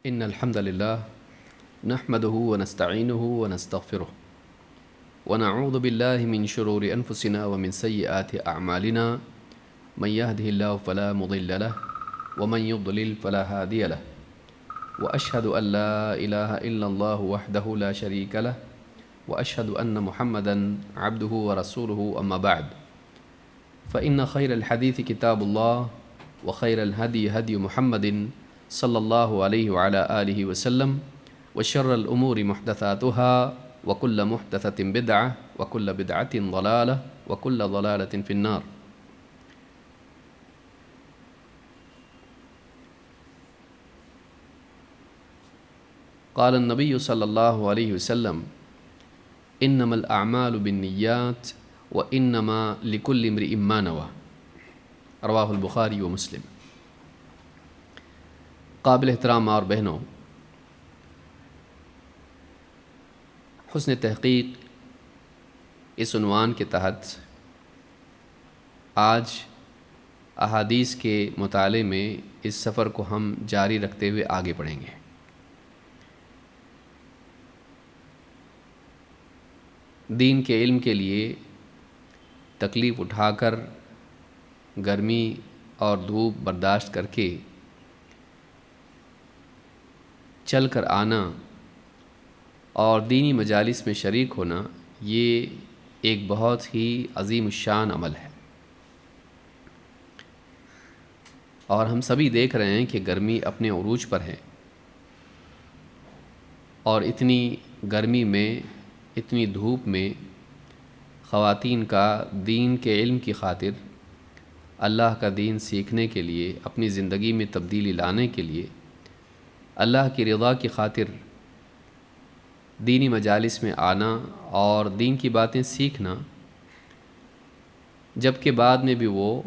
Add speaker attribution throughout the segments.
Speaker 1: إن الحمد لله نحمده ونستعينه ونستغفره ونعوذ بالله من شرور أنفسنا ومن سيئات أعمالنا من يهده الله فلا مضل له ومن يضلل فلا هادي له وأشهد أن لا إله إلا الله وحده لا شريك له وأشهد أن محمدا عبده ورسوله أما بعد فإن خير الحديث كتاب الله وخير الهدي هدي محمد صلى الله عليه وعلى آله وسلم وشر الأمور محدثاتها وكل محدثة بدعة وكل بدعة ضلالة وكل ضلالة في النار. قال النبي صلى الله عليه وسلم إنما الأعمال بالنيات وإنما لكل امرئ ما نوى. رواہ البخاری و مسلم. قابل احترام اور بہنوں، حسن تحقیق اس عنوان کے تحت آج احادیث کے مطالعے میں اس سفر کو ہم جاری رکھتے ہوئے آگے بڑھیں گے. دین کے علم کے لیے تکلیف اٹھا کر، گرمی اور دھوپ برداشت کر کے چل کر آنا اور دینی مجالس میں شریک ہونا، یہ ایک بہت ہی عظیم الشان عمل ہے. اور ہم سبھی دیکھ رہے ہیں کہ گرمی اپنے عروج پر ہے، اور اتنی گرمی میں، اتنی دھوپ میں خواتین کا دین کے علم کی خاطر، اللہ کا دین سیکھنے کے لیے، اپنی زندگی میں تبدیلی لانے کے لیے، اللہ کی رضا کی خاطر دینی مجالس میں آنا اور دین کی باتیں سیکھنا، جبکہ بعد میں بھی وہ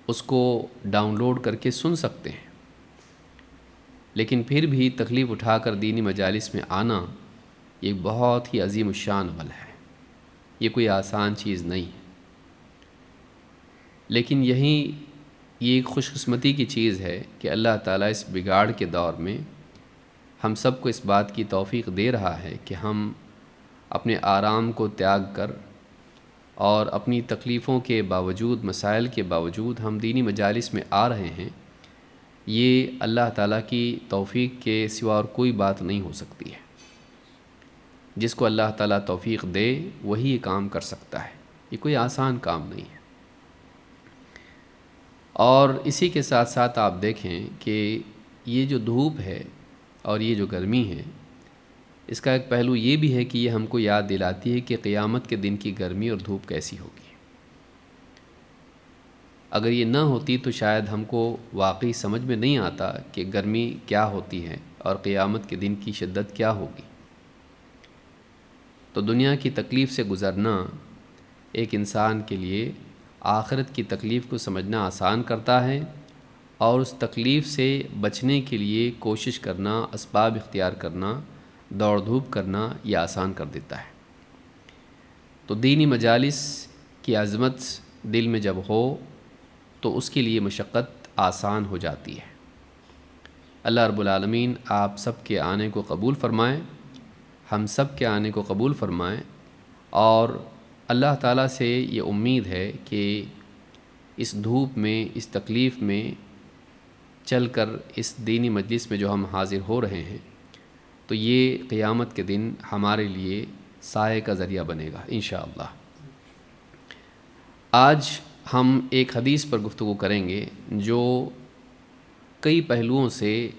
Speaker 1: اس کو ڈاؤن لوڈ کر کے سن سکتے ہیں، لیکن پھر بھی تکلیف اٹھا کر دینی مجالس میں آنا یہ بہت ہی عظیم الشان عمل ہے. یہ کوئی آسان چیز نہیں ہے. لیکن یہ ایک خوش قسمتی کی چیز ہے کہ اللہ تعالیٰ اس بگاڑ کے دور میں ہم سب کو اس بات کی توفیق دے رہا ہے کہ ہم اپنے آرام کو تیاگ کر اور اپنی تکلیفوں کے باوجود، مسائل کے باوجود ہم دینی مجالس میں آ رہے ہیں. یہ اللہ تعالیٰ کی توفیق کے سوا اور کوئی بات نہیں ہو سکتی ہے. جس کو اللہ تعالیٰ توفیق دے وہی یہ کام کر سکتا ہے. یہ کوئی آسان کام نہیں ہے. اور اسی کے ساتھ ساتھ آپ دیکھیں کہ یہ جو دھوپ ہے اور یہ جو گرمی ہے، اس کا ایک پہلو یہ بھی ہے کہ یہ ہم کو یاد دلاتی ہے کہ قیامت کے دن کی گرمی اور دھوپ کیسی ہوگی. اگر یہ نہ ہوتی تو شاید ہم کو واقعی سمجھ میں نہیں آتا کہ گرمی کیا ہوتی ہے اور قیامت کے دن کی شدت کیا ہوگی. تو دنیا کی تکلیف سے گزرنا ایک انسان کے لیے آخرت کی تکلیف کو سمجھنا آسان کرتا ہے، اور اس تکلیف سے بچنے کے لیے کوشش کرنا، اسباب اختیار کرنا، دوڑ دھوپ کرنا یہ آسان کر دیتا ہے. تو دینی مجالس کی عظمت دل میں جب ہو تو اس کے لیے مشقت آسان ہو جاتی ہے. اللہ رب العالمین آپ سب کے آنے کو قبول فرمائیں، ہم سب کے آنے کو قبول فرمائیں. اور اللہ تعالیٰ سے یہ امید ہے کہ اس دھوپ میں، اس تکلیف میں چل کر اس دینی مجلس میں جو ہم حاضر ہو رہے ہیں، تو یہ قیامت کے دن ہمارے لیے سائے کا ذریعہ بنے گا انشاءاللہ. آج ہم ایک حدیث پر گفتگو کریں گے جو کئی پہلوؤں سے،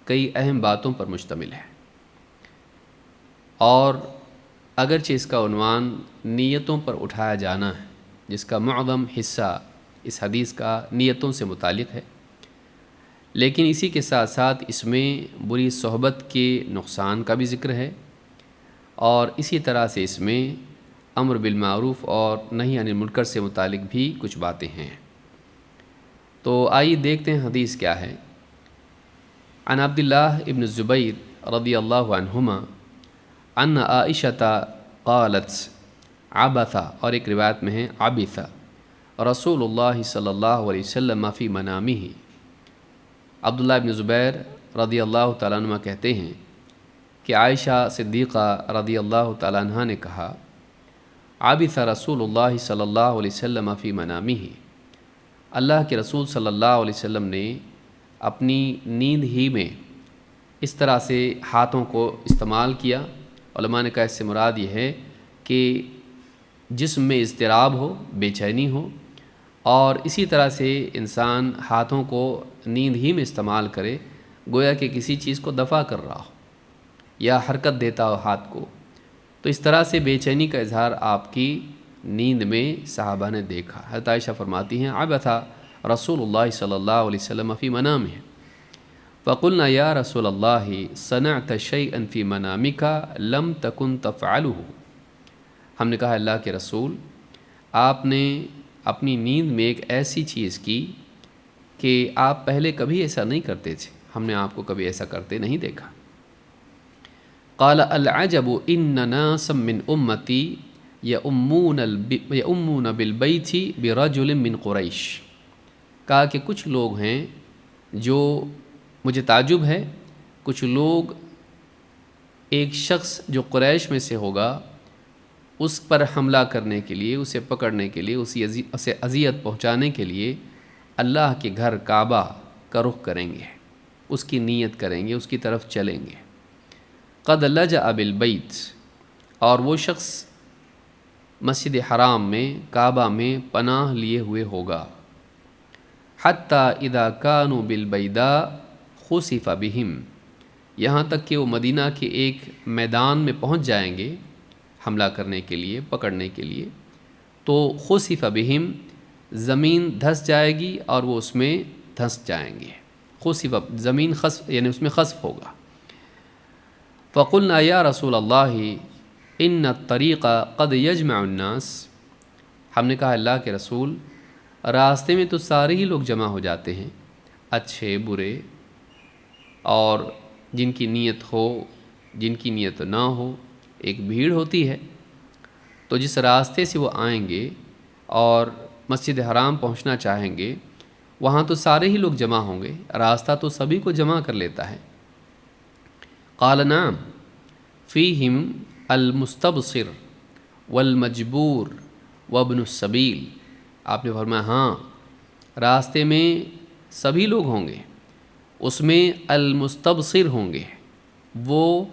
Speaker 1: کئی اہم باتوں پر مشتمل ہے. اور اگرچہ اس کا عنوان نیتوں پر اٹھایا جانا ہے، جس کا معظم حصہ اس حدیث کا نیتوں سے متعلق ہے، لیکن اسی کے ساتھ ساتھ اس میں بری صحبت کے نقصان کا بھی ذکر ہے، اور اسی طرح سے اس میں امر بالمعروف اور نہی عن المنکر سے متعلق بھی کچھ باتیں ہیں. تو آئیے دیکھتے ہیں حدیث کیا ہے. عن عبداللہ ابن الزبیر رضی اللہ عنہما ان عائشۃ قالت عبث، اور ایک روایت میں ہے عبث رسول اللہ صلی اللہ علیہ وسلم فی منامہ، عبداللہ ابن زبیر رضی اللہ تعالیٰ عنہ کہتے ہیں کہ عائشہ صدیقہ رضی اللہ تعالیٰ عنہ نے کہا عابث رسول اللہ صلی اللہ علیہ وسلم فی منامہ، اللہ کے رسول صلی اللہ علیہ وسلم نے اپنی نیند ہی میں اس طرح سے ہاتھوں کو استعمال کیا۔ علماء نے کہا اس سے مراد یہ ہے کہ جسم میں اضطراب ہو، بے چینی ہو، اور اسی طرح سے انسان ہاتھوں کو نیند ہی میں استعمال کرے، گویا کہ کسی چیز کو دفع کر رہا ہو یا حرکت دیتا ہو ہاتھ کو، تو اس طرح سے بے چینی کا اظہار آپ کی نیند میں صحابہ نے دیکھا۔ حضرت عائشہ فرماتی ہیں عبث رسول اللہ صلی اللہ علیہ وسلم فی منامہ فقلنا یا رسول اللہ صنعت شیئا فی منامک لم تکن تفعله، ہم نے کہا اللہ کے رسول آپ نے اپنی نیند میں ایک ایسی چیز کی کہ آپ پہلے کبھی ایسا نہیں کرتے تھے، ہم نے آپ کو کبھی ایسا کرتے نہیں دیکھا۔ قال العجب ان ناسا من امتی یؤمون بالبیت برجل من قریش، کہا کہ کچھ لوگ ہیں جو مجھے تعجب ہے، کچھ لوگ ایک شخص جو قریش میں سے ہوگا اس پر حملہ کرنے کے لیے، اسے پکڑنے کے لیے، اسے اذیت پہنچانے کے لیے اللہ کے گھر کعبہ کا رخ کریں گے، اس کی نیت کریں گے، اس کی طرف چلیں گے۔ قد لجأ بالبیت، اور وہ شخص مسجد حرام میں کعبہ میں پناہ لیے ہوئے ہوگا۔ حتی اذا کانوا بالبیداء خسف بہم، یہاں تک کہ وہ مدینہ کے ایک میدان میں پہنچ جائیں گے حملہ کرنے کے لیے، پکڑنے کے لیے، تو خسف بہم، زمین دھس جائے گی اور وہ اس میں دھس جائیں گے۔ خسف، زمین خسف یعنی اس میں خسف ہوگا۔ فقلنا یا رسول اللہ ان الطریق قد یجمع الناس، ہم نے کہا اللہ کے رسول راستے میں تو سارے ہی لوگ جمع ہو جاتے ہیں، اچھے برے، اور جن کی نیت ہو جن کی نیت نہ ہو، ایک بھیڑ ہوتی ہے۔ تو جس راستے سے وہ آئیں گے اور مسجد حرام پہنچنا چاہیں گے، وہاں تو سارے ہی لوگ جمع ہوں گے، راستہ تو سبھی کو جمع کر لیتا ہے۔ قال نعم فیہم المستبصر والمجبور وابن السبیل، آپ نے فرمایا ہاں راستے میں سبھی لوگ ہوں گے، اس میں المستبصر ہوں گے، وہ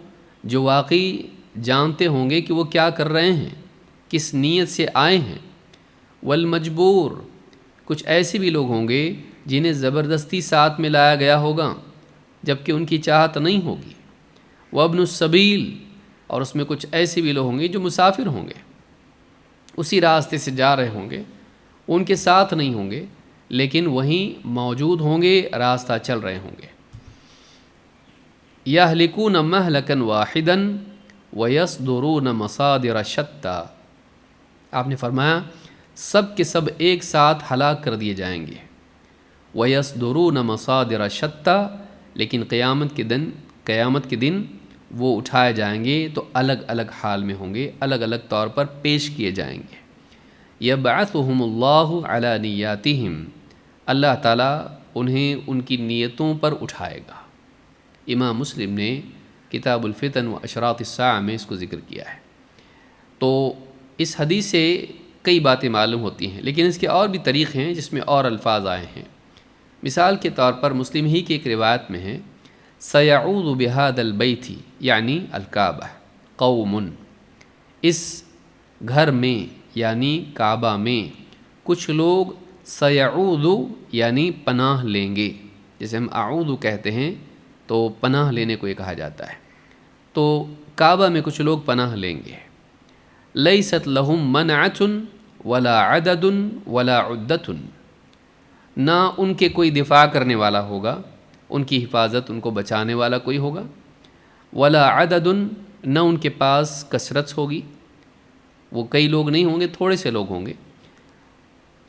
Speaker 1: جو واقعی جانتے ہوں گے کہ وہ کیا کر رہے ہیں، کس نیت سے آئے ہیں، والمجبور، کچھ ایسے بھی لوگ ہوں گے جنہیں زبردستی ساتھ میں لایا گیا ہوگا جبکہ ان کی چاہت نہیں ہوگی، وابن السبیل، اور اس میں کچھ ایسے بھی لوگ ہوں گے جو مسافر ہوں گے، اسی راستے سے جا رہے ہوں گے، ان کے ساتھ نہیں ہوں گے لیکن وہیں موجود ہوں گے، راستہ چل رہے ہوں گے۔ یہلکون مہلکا واحدا ویصدرون مصادر شتیٰ، آپ نے فرمایا سب کے سب ایک ساتھ ہلاک کر دیے جائیں گے، ویصدرون مصادر شتیٰ، لیکن قیامت کے دن وہ اٹھائے جائیں گے تو الگ الگ حال میں ہوں گے، الگ الگ طور پر پیش کیے جائیں گے۔ یبعثہم اللہ علی نیاتہم، اللہ تعالیٰ انہیں ان کی نیتوں پر اٹھائے گا۔ امام مسلم نے کتاب الفتن و اشراط الساعہ میں اس کو ذکر کیا ہے۔ تو اس حدیث سے کئی باتیں معلوم ہوتی ہیں، لیکن اس کے اور بھی طریق ہیں جس میں اور الفاظ آئے ہیں۔ مثال کے طور پر مسلم ہی کی ایک روایت میں ہے سیعود بہذا البیت یعنی الکعبہ قوم، اس گھر میں یعنی کعبہ میں کچھ لوگ سیعود یعنی پناہ لیں گے، جیسے ہم اعوذ کہتے ہیں تو پناہ لینے کو یہ کہا جاتا ہے، تو کعبہ میں کچھ لوگ پناہ لیں گے۔ لیست لہم منعۃ ولا عدد ولا عدۃ، نہ ان کے کوئی دفاع کرنے والا ہوگا، ان کی حفاظت، ان کو بچانے والا کوئی ہوگا، ولا عدد، نہ ان کے پاس کثرت ہوگی، وہ کئی لوگ نہیں ہوں گے، تھوڑے سے لوگ ہوں گے،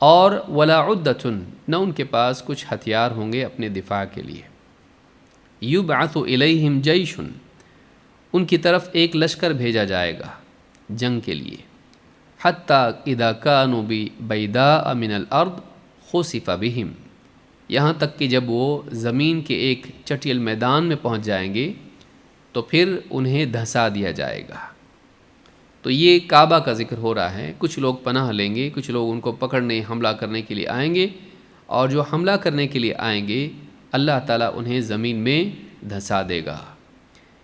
Speaker 1: اور ولا عدۃ، نہ ان کے پاس کچھ ہتھیار ہوں گے اپنے دفاع کے لیے۔ یبعث الیہم جیش، ان کی طرف ایک لشکر بھیجا جائے گا جنگ کے لیے، حتی اذا کانوا بیداء من الارض خسف بہم، یہاں تک کہ جب وہ زمین کے ایک چٹیل میدان میں پہنچ جائیں گے تو پھر انہیں دھنسا دیا جائے گا۔ تو یہ کعبہ کا ذکر ہو رہا ہے۔ کچھ لوگ پناہ لیں گے، کچھ لوگ ان کو پکڑنے حملہ کرنے کے لیے آئیں گے، اور جو حملہ کرنے کے لیے آئیں گے اللہ تعالیٰ انہیں زمین میں دھنسا دے گا۔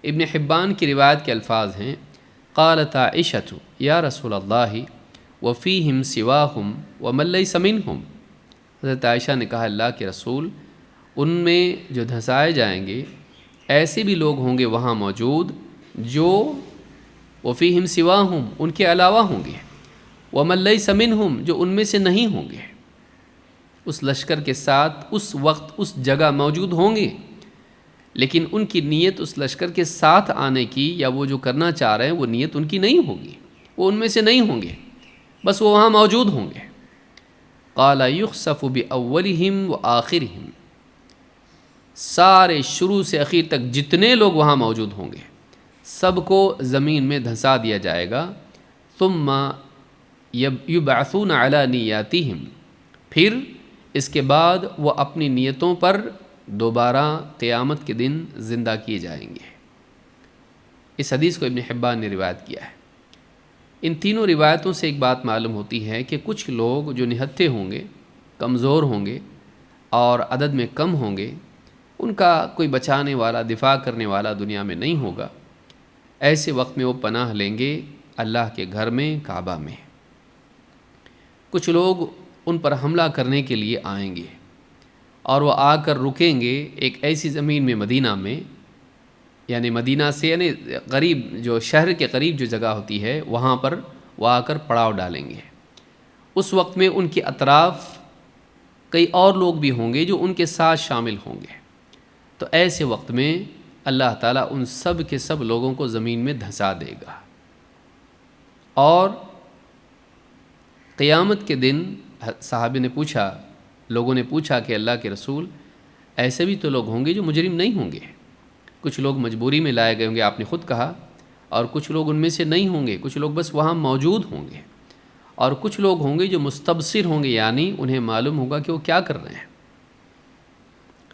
Speaker 1: ابن حبان کی روایت کے الفاظ ہیں، قالت عائشۃ یا رسول اللہ وفیہم سواہم ومن لیس منہم۔ حضرت عائشہ نے کہا اللہ کے رسول، ان میں جو دھنسائے جائیں گے ایسے بھی لوگ ہوں گے وہاں موجود جو وفیہم سواہم ان کے علاوہ ہوں گے، ومن لیس منہم جو ان میں سے نہیں ہوں گے، اس لشکر کے ساتھ اس وقت اس جگہ موجود ہوں گے، لیکن ان کی نیت اس لشکر کے ساتھ آنے کی یا وہ جو کرنا چاہ رہے ہیں وہ نیت ان کی نہیں ہوگی، وہ ان میں سے نہیں ہوں گے، بس وہ وہاں موجود ہوں گے۔ قال یخسف باولہم وآخرہم، سارے شروع سے اخیر تک جتنے لوگ وہاں موجود ہوں گے سب کو زمین میں دھنسا دیا جائے گا۔ ثم یبعثون علی نیاتہم، پھر اس کے بعد وہ اپنی نیتوں پر دوبارہ قیامت کے دن زندہ کیے جائیں گے۔ اس حدیث کو ابن حبان نے روایت کیا ہے۔ ان تینوں روایتوں سے ایک بات معلوم ہوتی ہے کہ کچھ لوگ جو نہتھے ہوں گے، کمزور ہوں گے اور عدد میں کم ہوں گے، ان کا کوئی بچانے والا دفاع کرنے والا دنیا میں نہیں ہوگا، ایسے وقت میں وہ پناہ لیں گے اللہ کے گھر میں، کعبہ میں۔ کچھ لوگ ان پر حملہ کرنے کے لیے آئیں گے اور وہ آ کر رکیں گے ایک ایسی زمین میں، مدینہ میں، یعنی مدینہ سے یعنی قریب جو شہر کے قریب جو جگہ ہوتی ہے وہاں پر وہ آ کر پڑاؤ ڈالیں گے۔ اس وقت میں ان کے اطراف کئی اور لوگ بھی ہوں گے جو ان کے ساتھ شامل ہوں گے، تو ایسے وقت میں اللہ تعالیٰ ان سب کے سب لوگوں کو زمین میں دھنسا دے گا، اور قیامت کے دن صحابہ نے پوچھا، لوگوں نے پوچھا کہ اللہ کے رسول ایسے بھی تو لوگ ہوں گے جو مجرم نہیں ہوں گے، کچھ لوگ مجبوری میں لائے گئے ہوں گے، آپ نے خود کہا، اور کچھ لوگ ان میں سے نہیں ہوں گے، کچھ لوگ بس وہاں موجود ہوں گے، اور کچھ لوگ ہوں گے جو مستبصر ہوں گے، یعنی انہیں معلوم ہوگا کہ وہ کیا کر رہے ہیں،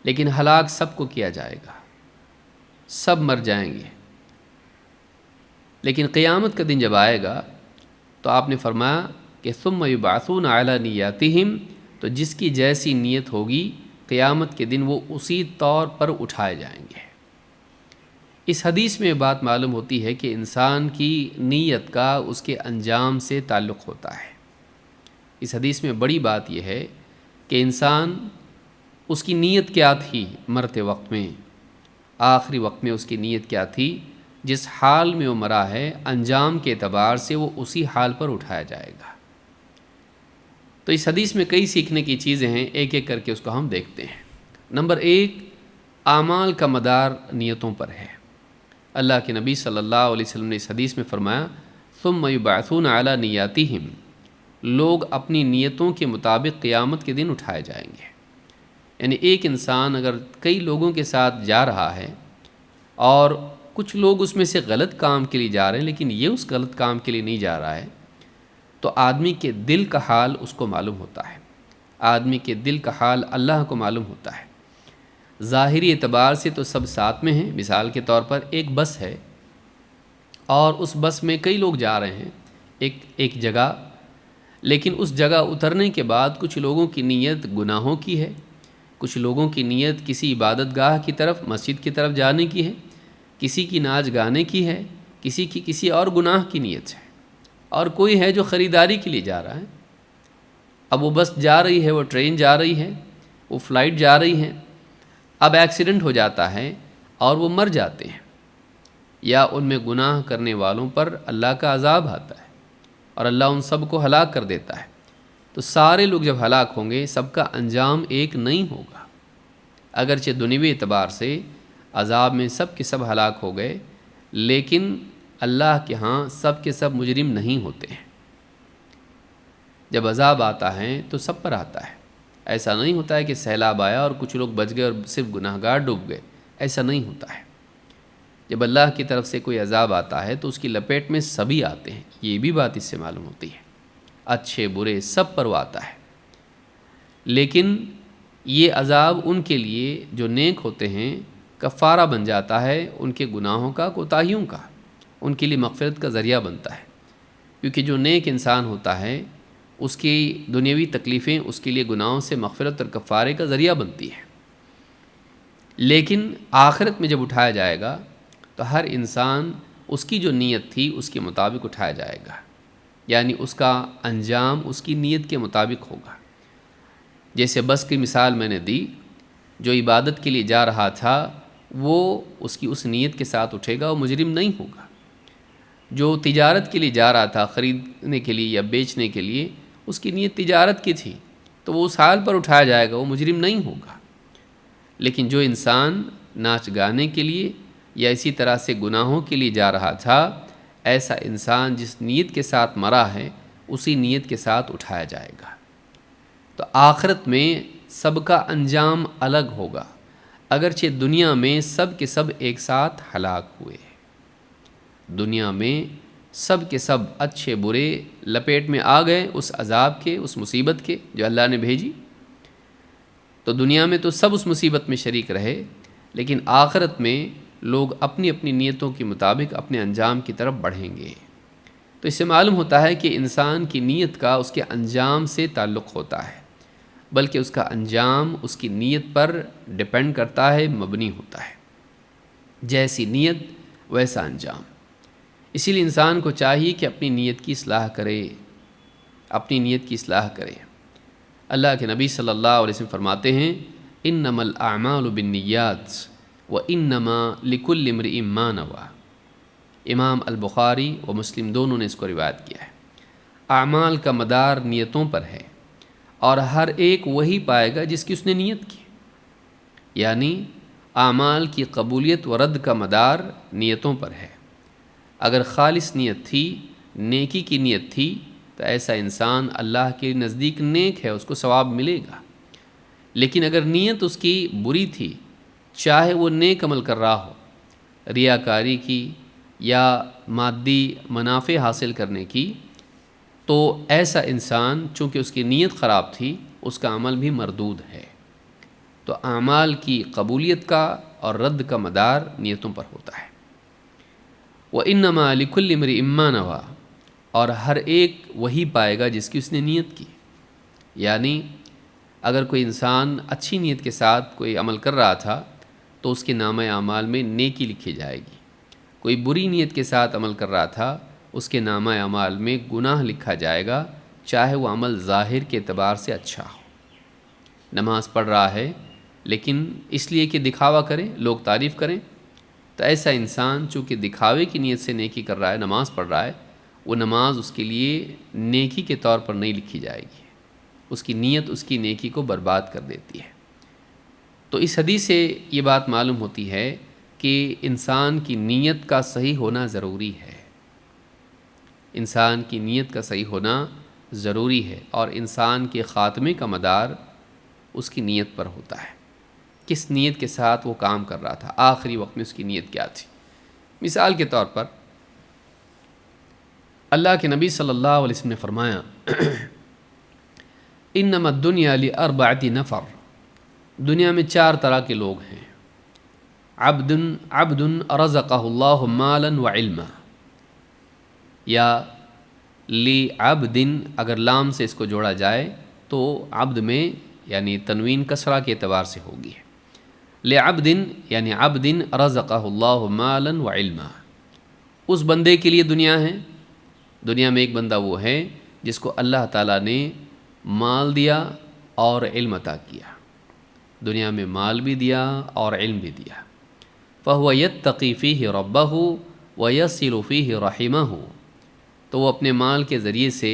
Speaker 1: لیکن ہلاک سب کو کیا جائے گا، سب مر جائیں گے۔ لیکن قیامت کا دن جب آئے گا تو آپ نے فرمایا کہ ثم یبعثون علی نیاتہم، تو جس کی جیسی نیت ہوگی قیامت کے دن وہ اسی طور پر اٹھائے جائیں گے۔ اس حدیث میں بات معلوم ہوتی ہے کہ انسان کی نیت کا اس کے انجام سے تعلق ہوتا ہے۔ اس حدیث میں بڑی بات یہ ہے کہ انسان اس کی نیت کیا تھی مرتے وقت میں، آخری وقت میں اس کی نیت کیا تھی، جس حال میں وہ مرا ہے انجام کے اعتبار سے وہ اسی حال پر اٹھایا جائے گا۔ تو اس حدیث میں کئی سیکھنے کی چیزیں ہیں، ایک ایک کر کے اس کو ہم دیکھتے ہیں۔ نمبر 1، اعمال کا مدار نیتوں پر ہے۔ اللہ کے نبی صلی اللہ علیہ وسلم نے اس حدیث میں فرمایا ثم یبعثون علی نیاتہم، لوگ اپنی نیتوں کے مطابق قیامت کے دن اٹھائے جائیں گے۔ یعنی ایک انسان اگر کئی لوگوں کے ساتھ جا رہا ہے اور کچھ لوگ اس میں سے غلط کام کے لیے جا رہے ہیں لیکن یہ اس غلط کام کے لیے نہیں جا رہا ہے، تو آدمی کے دل کا حال اس کو معلوم ہوتا ہے، آدمی کے دل کا حال اللہ کو معلوم ہوتا ہے۔ ظاہری اعتبار سے تو سب ساتھ میں ہیں، مثال کے طور پر ایک بس ہے اور اس بس میں کئی لوگ جا رہے ہیں ایک جگہ، لیکن اس جگہ اترنے کے بعد کچھ لوگوں کی نیت گناہوں کی ہے، کچھ لوگوں کی نیت کسی عبادت گاہ کی طرف، مسجد کی طرف جانے کی ہے، کسی کی ناچ گانے کی ہے، کسی کی کسی اور گناہ کی نیت ہے، اور کوئی ہے جو خریداری کے لیے جا رہا ہے۔ اب وہ بس جا رہی ہے، وہ ٹرین جا رہی ہے، وہ فلائٹ جا رہی ہے، اب ایکسیڈنٹ ہو جاتا ہے اور وہ مر جاتے ہیں، یا ان میں گناہ کرنے والوں پر اللہ کا عذاب آتا ہے اور اللہ ان سب کو ہلاک کر دیتا ہے۔ تو سارے لوگ جب ہلاک ہوں گے سب کا انجام ایک نہیں ہوگا، اگرچہ دنیوی اعتبار سے عذاب میں سب کے سب ہلاک ہو گئے، لیکن اللہ کے ہاں سب کے سب مجرم نہیں ہوتے ہیں۔ جب عذاب آتا ہے تو سب پر آتا ہے، ایسا نہیں ہوتا ہے کہ سیلاب آیا اور کچھ لوگ بچ گئے اور صرف گناہ گار ڈوب گئے، ایسا نہیں ہوتا ہے۔ جب اللہ کی طرف سے کوئی عذاب آتا ہے تو اس کی لپیٹ میں سبھی آتے ہیں، یہ بھی بات اس سے معلوم ہوتی ہے، اچھے برے سب پر وہ آتا ہے۔ لیکن یہ عذاب ان کے لیے جو نیک ہوتے ہیں کفارہ بن جاتا ہے ان کے گناہوں کا، کوتاہیوں کا، ان کے لیے مغفرت کا ذریعہ بنتا ہے، کیونکہ جو نیک انسان ہوتا ہے اس کی دنیاوی تکلیفیں اس کے لیے گناہوں سے مغفرت اور کفارے کا ذریعہ بنتی ہیں۔ لیکن آخرت میں جب اٹھایا جائے گا تو ہر انسان اس کی جو نیت تھی اس کے مطابق اٹھایا جائے گا، یعنی اس کا انجام اس کی نیت کے مطابق ہوگا۔ جیسے بس کی مثال میں نے دی، جو عبادت کے لیے جا رہا تھا وہ اس کی اس نیت کے ساتھ اٹھے گا، وہ مجرم نہیں ہوگا۔ جو تجارت کے لیے جا رہا تھا، خریدنے کے لیے یا بیچنے کے لیے، اس کی نیت تجارت کی تھی تو وہ اس حال پر اٹھایا جائے گا، وہ مجرم نہیں ہوگا۔ لیکن جو انسان ناچ گانے کے لیے یا اسی طرح سے گناہوں کے لیے جا رہا تھا، ایسا انسان جس نیت کے ساتھ مرا ہے اسی نیت کے ساتھ اٹھایا جائے گا۔ تو آخرت میں سب کا انجام الگ ہوگا، اگرچہ دنیا میں سب کے سب ایک ساتھ ہلاک ہوئے۔ دنیا میں سب کے سب اچھے برے لپیٹ میں آ گئے اس عذاب کے، اس مصیبت کے جو اللہ نے بھیجی۔ تو دنیا میں تو سب اس مصیبت میں شریک رہے، لیکن آخرت میں لوگ اپنی اپنی نیتوں کے مطابق اپنے انجام کی طرف بڑھیں گے۔ تو اس سے معلوم ہوتا ہے کہ انسان کی نیت کا اس کے انجام سے تعلق ہوتا ہے، بلکہ اس کا انجام اس کی نیت پر ڈیپینڈ کرتا ہے، مبنی ہوتا ہے۔ جیسی نیت ویسا انجام۔ اسی لیے انسان کو چاہیے کہ اپنی نیت کی اصلاح کرے، اپنی نیت کی اصلاح کرے۔ اللہ کے نبی صلی اللہ علیہ وسلم فرماتے ہیں انما الاعمال بالنیات وانما لکل امرئ ما نوى۔ امام البخاری و مسلم دونوں نے اس کو روایت کیا ہے۔ اعمال کا مدار نیتوں پر ہے، اور ہر ایک وہی پائے گا جس کی اس نے نیت کی، یعنی اعمال کی قبولیت و رد کا مدار نیتوں پر ہے۔ اگر خالص نیت تھی، نیکی کی نیت تھی، تو ایسا انسان اللہ کے نزدیک نیک ہے، اس کو ثواب ملے گا۔ لیکن اگر نیت اس کی بری تھی، چاہے وہ نیک عمل کر رہا ہو، ریاکاری کی یا مادی منافع حاصل کرنے کی، تو ایسا انسان چونکہ اس کی نیت خراب تھی، اس کا عمل بھی مردود ہے۔ تو اعمال کی قبولیت کا اور رد کا مدار نیتوں پر ہوتا ہے۔ وَإِنَّمَا لِكُلِّ امْرِئٍ مَّا نَوَىٰ، اور ہر ایک وہی پائے گا جس کی اس نے نیت کی۔ یعنی اگر کوئی انسان اچھی نیت کے ساتھ کوئی عمل کر رہا تھا تو اس کے نامہ اعمال میں نیکی لکھی جائے گی۔ کوئی بری نیت کے ساتھ عمل کر رہا تھا، اس کے نامہ اعمال میں گناہ لکھا جائے گا، چاہے وہ عمل ظاہر کے اعتبار سے اچھا ہو۔ نماز پڑھ رہا ہے لیکن اس لیے کہ دکھاوا کریں، لوگ تعریف کریں، تو ایسا انسان چونکہ دکھاوے کی نیت سے نیکی کر رہا ہے، نماز پڑھ رہا ہے، وہ نماز اس کے لیے نیکی کے طور پر نہیں لکھی جائے گی۔ اس کی نیت اس کی نیکی کو برباد کر دیتی ہے۔ تو اس حدیث سے یہ بات معلوم ہوتی ہے کہ انسان کی نیت کا صحیح ہونا ضروری ہے۔ انسان کی نیت کا صحیح ہونا ضروری ہے، اور انسان کے خاتمے کا مدار اس کی نیت پر ہوتا ہے۔ کس نیت کے ساتھ وہ کام کر رہا تھا، آخری وقت میں اس کی نیت کیا تھی۔ مثال کے طور پر اللہ کے نبی صلی اللہ علیہ وسلم نے فرمایا انما الدنیا لاربعۃ نفر، دنیا میں 4 طرح کے لوگ ہیں۔ عبد رزقہ اللہ مالا وعلما، یا لعبد اگر لام سے اس کو جوڑا جائے تو عبد میں یعنی تنوین کسرہ کے اعتبار سے ہوگی۔ لعبد یعنی عبد رزقہ اللہ مالا وعلما، اس بندے کے لیے دنیا ہے۔ دنیا میں ایک بندہ وہ ہے جس کو اللہ تعالیٰ نے مال دیا اور علم عطا کیا، دنیا میں مال بھی دیا اور علم بھی دیا۔ فَهُوَ يَتَّقِي فِيهِ رَبَّهُ وَيَصِلُ فِيهِ رَحِمَهُ، تو وہ اپنے مال کے ذریعے سے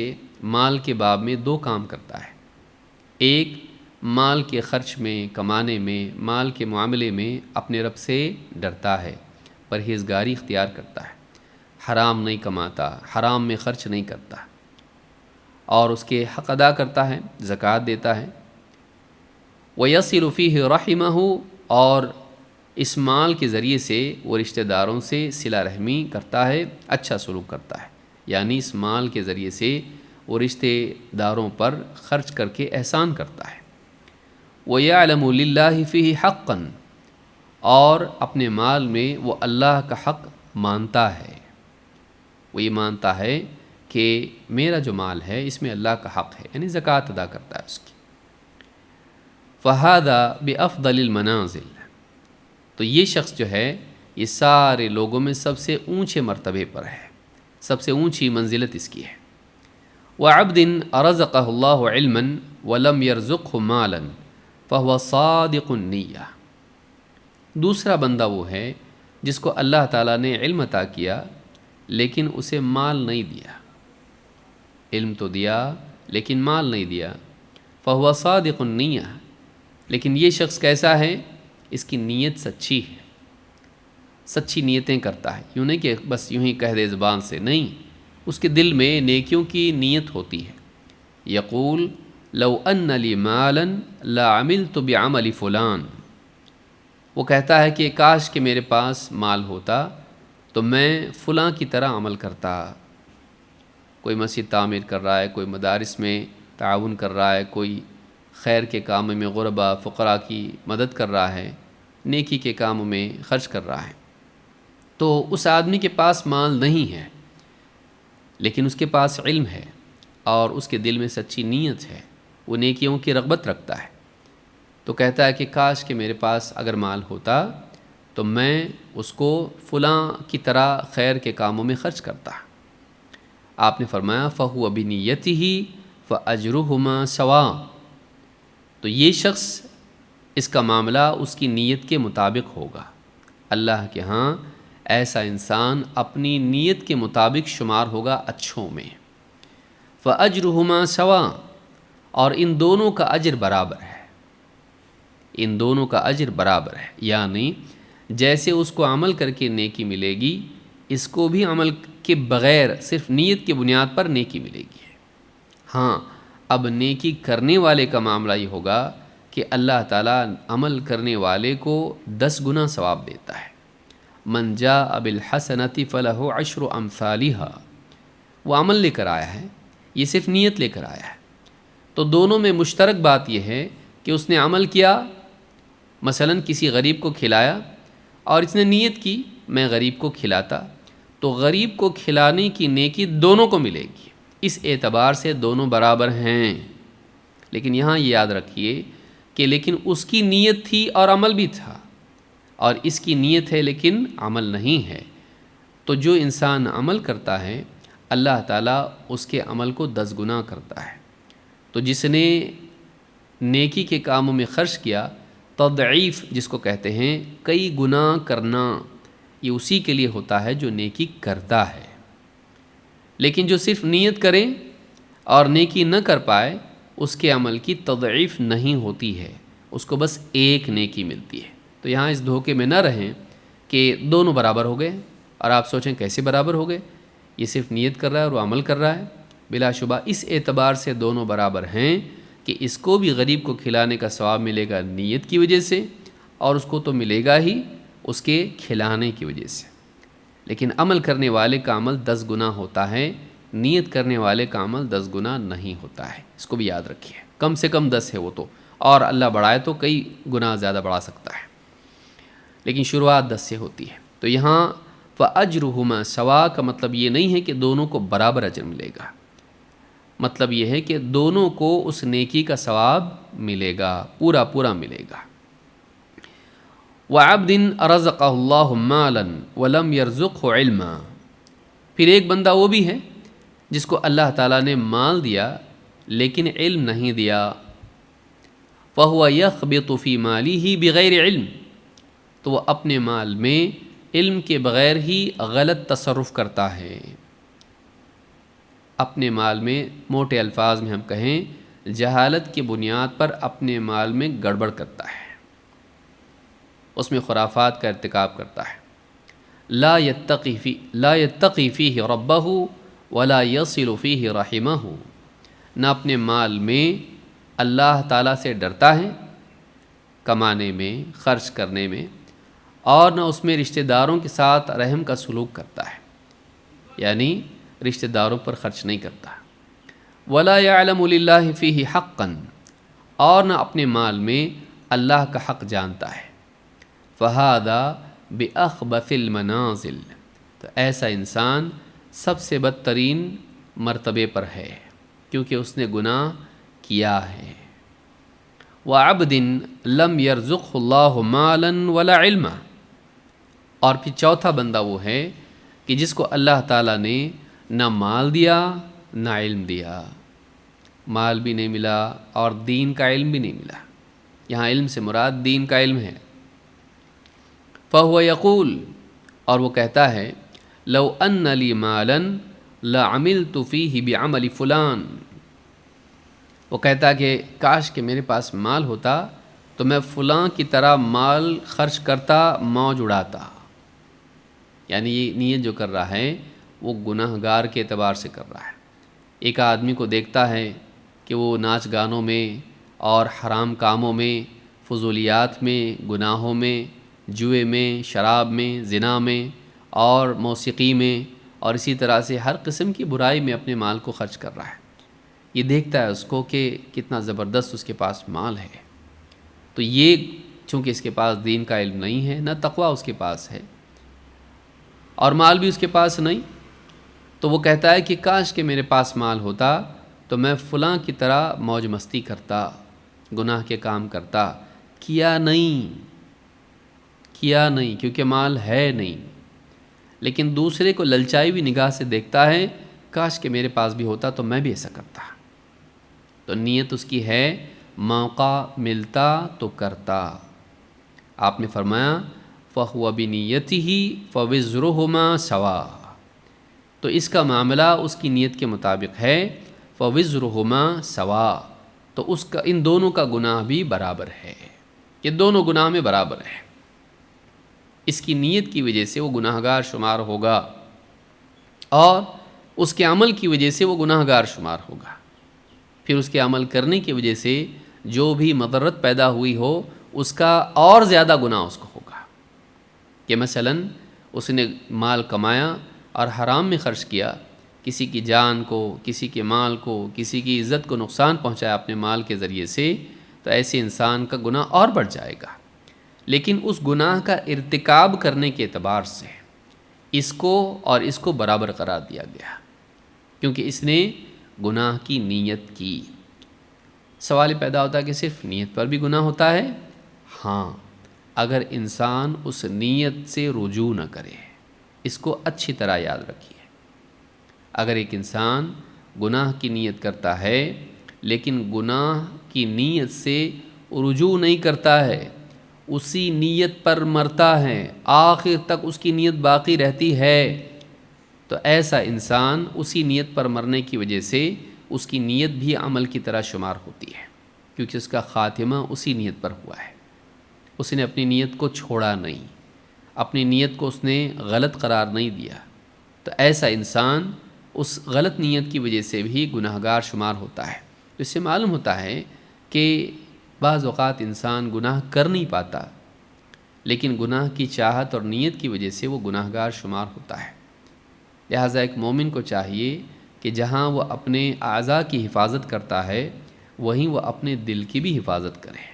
Speaker 1: مال کے باب میں 2 کام کرتا ہے۔ ایک، مال کے خرچ میں، کمانے میں، مال کے معاملے میں اپنے رب سے ڈرتا ہے، پرہیزگاری اختیار کرتا ہے، حرام نہیں کماتا، حرام میں خرچ نہیں کرتا، اور اس کے حق ادا کرتا ہے، زکوٰۃ دیتا ہے۔ وَيَصِلُ فِيهِ رَحِمَهُ، اور اس مال کے ذریعے سے وہ رشتہ داروں سے صلہ رحمی کرتا ہے، اچھا سلوک کرتا ہے، یعنی اس مال کے ذریعے سے وہ رشتہ داروں پر خرچ کر کے احسان کرتا ہے۔ وَيَعْلَمُ لِلَّهِ فِيهِ حَقًّا، اور اپنے مال میں وہ اللہ کا حق مانتا ہے، وہ یہ مانتا ہے کہ میرا جو مال ہے اس میں اللہ کا حق ہے، یعنی زکوٰۃ ادا کرتا ہے اس کی۔ فَهَذَا بِأَفْضَلِ الْمَنَازِلِ، تو یہ شخص جو ہے یہ سارے لوگوں میں سب سے اونچے مرتبے پر ہے، سب سے اونچی منزلت اس کی ہے۔ وَعَبْدٍ أَرَزَقَهُ اللَّهُ عِلْمًا وَلَمْ يَرْزُقْهُ مَالًا فَهُوَ صَادِقُ النِّيَّةِ، دوسرا بندہ وہ ہے جس کو اللہ تعالیٰ نے علم عطا کیا لیکن اسے مال نہیں دیا، علم تو دیا لیکن مال نہیں دیا، فَهُوَ صَادِقُ النِّيَّةِ، لیکن یہ شخص کیسا ہے؟ اس کی نیت سچی ہے، سچی نیتیں کرتا ہے، یوں نہیں کہ بس یوں ہی کہہ دے زبان سے، نہیں، اس کے دل میں نیکیوں کی نیت ہوتی ہے۔ یقول لو ان لی مالا لعملت بعمل فلان، وہ کہتا ہے کہ کاش کہ میرے پاس مال ہوتا تو میں فلاں کی طرح عمل کرتا، کوئی مسجد تعمیر کر رہا ہے، کوئی مدارس میں تعاون کر رہا ہے، کوئی خیر کے کاموں میں غربا فقراء کی مدد کر رہا ہے، نیکی کے کاموں میں خرچ کر رہا ہے، تو اس آدمی کے پاس مال نہیں ہے لیکن اس کے پاس علم ہے اور اس کے دل میں سچی نیت ہے، وہ نیکیوں کی رغبت رکھتا ہے، تو کہتا ہے کہ کاش کہ میرے پاس اگر مال ہوتا تو میں اس کو فلاں کی طرح خیر کے کاموں میں خرچ کرتا۔ آپ نے فرمایا فَهُوَ بِنِيَّتِهِ فَأَجْرُهُمَا سَوَاءٌ، تو یہ شخص اس کا معاملہ اس کی نیت کے مطابق ہوگا، اللہ کے ہاں ایسا انسان اپنی نیت کے مطابق شمار ہوگا اچھوں میں۔ فَأَجْرُهُمَا سَوَاءٌ، اور ان دونوں کا اجر برابر ہے، ان دونوں کا اجر برابر ہے، یعنی جیسے اس کو عمل کر کے نیکی ملے گی اس کو بھی عمل کے بغیر صرف نیت کی بنیاد پر نیکی ملے گی۔ ہاں، اب نیکی کرنے والے کا معاملہ یہ ہوگا کہ اللہ تعالیٰ عمل کرنے والے کو 10 گنا ثواب دیتا ہے۔ من جاء بالحسنۃ فلہ عشر امثالها، وہ عمل لے کر آیا ہے، یہ صرف نیت لے کر آیا ہے، تو دونوں میں مشترک بات یہ ہے کہ اس نے عمل کیا، مثلا کسی غریب کو کھلایا، اور اس نے نیت کی میں غریب کو کھلاتا، تو غریب کو کھلانے کی نیکی دونوں کو ملے گی، اس اعتبار سے دونوں برابر ہیں۔ لیکن یہاں یہ یاد رکھیے کہ لیکن اس کی نیت تھی اور عمل بھی تھا، اور اس کی نیت ہے لیکن عمل نہیں ہے، تو جو انسان عمل کرتا ہے اللہ تعالیٰ اس کے عمل کو 10 گنا کرتا ہے، تو جس نے نیکی کے کاموں میں خرچ کیا، تضعیف جس کو کہتے ہیں کئی گنا کرنا، یہ اسی کے لیے ہوتا ہے جو نیکی کرتا ہے، لیکن جو صرف نیت کرے اور نیکی نہ کر پائے اس کے عمل کی تضعیف نہیں ہوتی ہے، اس کو بس ایک نیکی ملتی ہے۔ تو یہاں اس دھوکے میں نہ رہیں کہ دونوں برابر ہو گئے، اور آپ سوچیں کیسے برابر ہو گئے، یہ صرف نیت کر رہا ہے اور وہ عمل کر رہا ہے، بلا شبہ اس اعتبار سے دونوں برابر ہیں کہ اس کو بھی غریب کو کھلانے کا ثواب ملے گا نیت کی وجہ سے، اور اس کو تو ملے گا ہی اس کے کھلانے کی وجہ سے، لیکن عمل کرنے والے کا عمل 10 گنا ہوتا ہے، نیت کرنے والے کا عمل 10 گنا نہیں ہوتا ہے، اس کو بھی یاد رکھیے، کم سے کم 10 ہے وہ تو، اور اللہ بڑھائے تو کئی گنا زیادہ بڑھا سکتا ہے، لیکن شروعات 10 سے ہوتی ہے۔ تو یہاں فَأَجْرُهُمَا سَوَاءٌ کا مطلب یہ نہیں ہے کہ دونوں کو برابر اجر ملے گا، مطلب یہ ہے کہ دونوں کو اس نیکی کا ثواب ملے گا، پورا پورا ملے گا۔ وَعَبْدٍ أَرَزَقَهُ اللَّهُ مَالًا وَلَمْ يَرْزُقْهُ عِلْمًا، پھر ایک بندہ وہ بھی ہے جس کو اللہ تعالیٰ نے مال دیا لیکن علم نہیں دیا، فَهُوَ يَخْبِطُ فِي مَالِهِ بِغَيْرِ علم، تو وہ اپنے مال میں علم کے بغیر ہی غلط تصرف کرتا ہے، اپنے مال میں موٹے الفاظ میں ہم کہیں جہالت کی بنیاد پر اپنے مال میں گڑبڑ کرتا ہے، اس میں خرافات کا ارتکاب کرتا ہے، لا يتقی فیہ ربہ ولا یصل فیہ رحمہ، نہ اپنے مال میں اللہ تعالیٰ سے ڈرتا ہے کمانے میں، خرچ کرنے میں، اور نہ اس میں رشتہ داروں کے ساتھ رحم کا سلوک کرتا ہے، یعنی رشتہ داروں پر خرچ نہیں کرتا، ولا يعلم للہ فیہ حقا، اور نہ اپنے مال میں اللہ کا حق جانتا ہے۔ فہذا بأخبث المنازل، تو ایسا انسان سب سے بدترین مرتبے پر ہے، کیونکہ اس نے گناہ کیا ہے۔ وعبد لم يرزقه اللہ مالا ولا علما، اور پھر چوتھا بندہ وہ ہے کہ جس کو اللہ تعالیٰ نے نہ مال دیا نہ علم دیا، مال بھی نہیں ملا اور دین کا علم بھی نہیں ملا۔ یہاں علم سے مراد دین کا علم ہے۔ فہو یقول، اور وہ کہتا ہے، لو ان لی مالا لعملت فیہ بعمل فلان، وہ کہتا کہ کاش کہ میرے پاس مال ہوتا تو میں فلاں کی طرح مال خرچ کرتا، موج اڑاتا۔ یعنی یہ نیت جو کر رہا ہے وہ گناہ گار کے اعتبار سے کر رہا ہے۔ ایک آدمی کو دیکھتا ہے کہ وہ ناچ گانوں میں اور حرام کاموں میں، فضولیات میں، گناہوں میں، جوئے میں، شراب میں، زنا میں اور موسیقی میں اور اسی طرح سے ہر قسم کی برائی میں اپنے مال کو خرچ کر رہا ہے۔ یہ دیکھتا ہے اس کو کہ کتنا زبردست اس کے پاس مال ہے، تو یہ چونکہ اس کے پاس دین کا علم نہیں ہے، نہ تقویٰ اس کے پاس ہے اور مال بھی اس کے پاس نہیں، تو وہ کہتا ہے کہ کاش کہ میرے پاس مال ہوتا تو میں فلاں کی طرح موج مستی کرتا، گناہ کے کام کرتا۔ کیا نہیں کیونکہ مال ہے نہیں، لیکن دوسرے کو للچائی ہوئی نگاہ سے دیکھتا ہے، کاش کہ میرے پاس بھی ہوتا تو میں بھی ایسا کرتا۔ تو نیت اس کی ہے، موقع ملتا تو کرتا۔ آپ نے فرمایا فَهُوَ بِنِيَّتِهِ فَوِزْرُهُمَا سَوَاءٌ، تو اس کا معاملہ اس کی نیت کے مطابق ہے، فَوِزْرُهُمَا سَوَاءٌ، تو اس کا ان دونوں کا گناہ بھی برابر ہے، یہ دونوں گناہ میں برابر ہے۔ اس کی نیت کی وجہ سے وہ گناہ گار شمار ہوگا اور اس کے عمل کی وجہ سے وہ گناہ گار شمار ہوگا۔ پھر اس کے عمل کرنے کی وجہ سے جو بھی مضرت پیدا ہوئی ہو اس کا اور زیادہ گناہ اس کو ہوگا، کہ مثلاً اس نے مال کمایا اور حرام میں خرچ کیا، کسی کی جان کو، کسی کے مال کو، کسی کی عزت کو نقصان پہنچایا اپنے مال کے ذریعے سے، تو ایسے انسان کا گناہ اور بڑھ جائے گا۔ لیکن اس گناہ کا ارتکاب کرنے کے اعتبار سے اس کو اور اس کو برابر قرار دیا گیا، کیونکہ اس نے گناہ کی نیت کی۔ سوال پیدا ہوتا ہے کہ صرف نیت پر بھی گناہ ہوتا ہے؟ ہاں، اگر انسان اس نیت سے رجوع نہ کرے۔ اس کو اچھی طرح یاد رکھیے، اگر ایک انسان گناہ کی نیت کرتا ہے لیکن گناہ کی نیت سے رجوع نہیں کرتا ہے، اسی نیت پر مرتا ہے، آخر تک اس کی نیت باقی رہتی ہے، تو ایسا انسان اسی نیت پر مرنے کی وجہ سے اس کی نیت بھی عمل کی طرح شمار ہوتی ہے، کیونکہ اس کا خاتمہ اسی نیت پر ہوا ہے۔ اس نے اپنی نیت کو چھوڑا نہیں، اپنی نیت کو اس نے غلط قرار نہیں دیا، تو ایسا انسان اس غلط نیت کی وجہ سے بھی گناہ گار شمار ہوتا ہے۔ تو اس سے معلوم ہوتا ہے کہ بعض اوقات انسان گناہ کر نہیں پاتا، لیکن گناہ کی چاہت اور نیت کی وجہ سے وہ گناہ گار شمار ہوتا ہے۔ لہٰذا ایک مومن کو چاہیے کہ جہاں وہ اپنے اعضاء کی حفاظت کرتا ہے وہیں وہ اپنے دل کی بھی حفاظت کرے،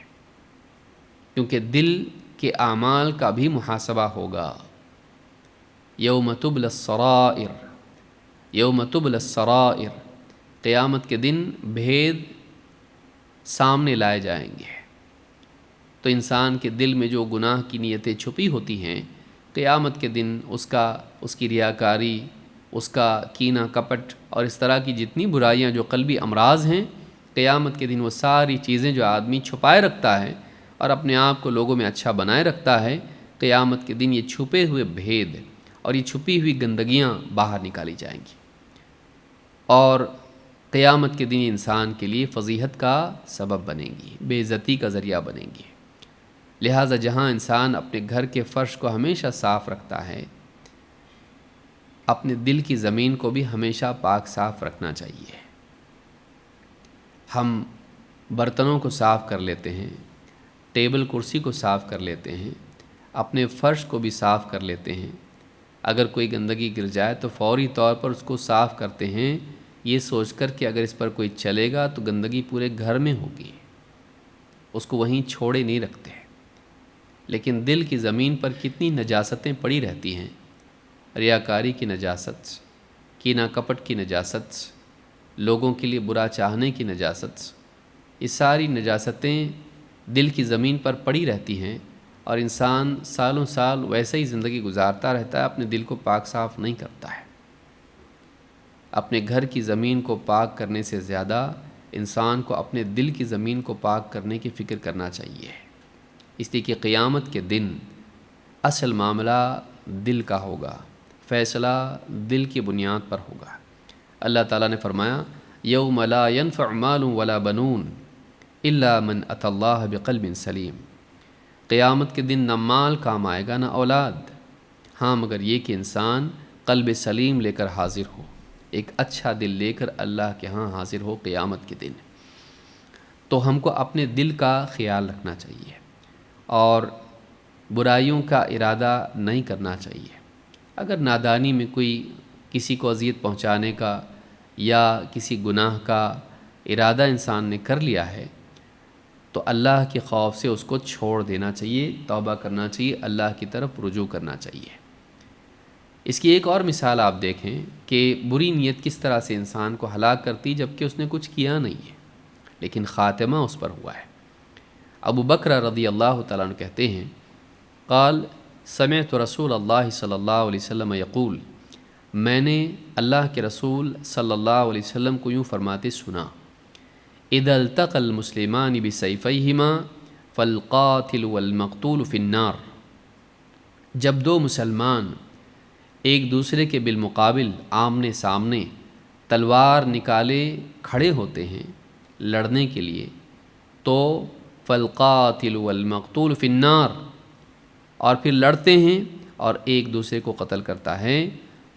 Speaker 1: کیونکہ دل کے اعمال کا بھی محاسبہ ہوگا۔ یوم تبلی السرائر، یوم تبلی السرائر، قیامت کے دن بھید سامنے لائے جائیں گے۔ تو انسان کے دل میں جو گناہ کی نیتیں چھپی ہوتی ہیں، قیامت کے دن اس کی ریاکاری، اس کا کینہ کپٹ اور اس طرح کی جتنی برائیاں جو قلبی امراض ہیں، قیامت کے دن وہ ساری چیزیں جو آدمی چھپائے رکھتا ہے اور اپنے آپ کو لوگوں میں اچھا بنائے رکھتا ہے، قیامت کے دن یہ چھپے ہوئے بھید اور یہ چھپی ہوئی گندگیاں باہر نکالی جائیں گی، اور قیامت کے دن انسان کے لیے فضیحت کا سبب بنیں گی، بے عزتی کا ذریعہ بنیں گی۔ لہٰذا جہاں انسان اپنے گھر کے فرش کو ہمیشہ صاف رکھتا ہے، اپنے دل کی زمین کو بھی ہمیشہ پاک صاف رکھنا چاہیے۔ ہم برتنوں کو صاف کر لیتے ہیں، ٹیبل کرسی کو صاف کر لیتے ہیں، اپنے فرش کو بھی صاف کر لیتے ہیں، اگر کوئی گندگی گر جائے تو فوری طور پر اس کو صاف کرتے ہیں، یہ سوچ کر کہ اگر اس پر کوئی چلے گا تو گندگی پورے گھر میں ہوگی۔ اس کو وہیں چھوڑے نہیں رکھتے، لیکن دل کی زمین پر کتنی نجاستیں پڑی رہتی ہیں، ریاکاری کی نجاست، کینہ کپٹ کی نجاست، لوگوں کے لیے برا چاہنے کی نجاست، یہ ساری نجاستیں دل کی زمین پر پڑی رہتی ہیں، اور انسان سالوں سال ویسے ہی زندگی گزارتا رہتا ہے، اپنے دل کو پاک صاف نہیں کرتا ہے۔ اپنے گھر کی زمین کو پاک کرنے سے زیادہ انسان کو اپنے دل کی زمین کو پاک کرنے کی فکر کرنا چاہیے، اس لیے کہ قیامت کے دن اصل معاملہ دل کا ہوگا، فیصلہ دل کی بنیاد پر ہوگا۔ اللہ تعالیٰ نے فرمایا یوم لا ينفع مال ولا بنون الا من اتى اللہ بقلب سلیم، قیامت کے دن نہ مال کام آئے گا نہ اولاد، ہاں مگر یہ کہ انسان قلب سلیم لے کر حاضر ہو، ایک اچھا دل لے کر اللہ کے ہاں حاضر ہو قیامت کے دن۔ تو ہم کو اپنے دل کا خیال رکھنا چاہیے اور برائیوں کا ارادہ نہیں کرنا چاہیے۔ اگر نادانی میں کوئی کسی کو اذیت پہنچانے کا یا کسی گناہ کا ارادہ انسان نے کر لیا ہے تو اللہ کے خوف سے اس کو چھوڑ دینا چاہیے، توبہ کرنا چاہیے، اللہ کی طرف رجوع کرنا چاہیے۔ اس کی ایک اور مثال آپ دیکھیں کہ بری نیت کس طرح سے انسان کو ہلاک کرتی جبکہ اس نے کچھ کیا نہیں ہے لیکن خاتمہ اس پر ہوا ہے۔ ابو بکر رضی اللہ تعالیٰ عنہ کہتے ہیں قال سمعت رسول اللہ صلی اللہ علیہ وسلم یقول، میں نے اللہ کے رسول صلی اللہ علیہ وسلم کو یوں فرماتے سنا، اذا التقى المسلمان بسیفیہما فالقاتل والمقتول فی النار، جب دو مسلمان ایک دوسرے کے بالمقابل آمنے سامنے تلوار نکالے کھڑے ہوتے ہیں لڑنے کے لیے تو فالقاتل والمقتول فی النار، اور پھر لڑتے ہیں اور ایک دوسرے کو قتل کرتا ہے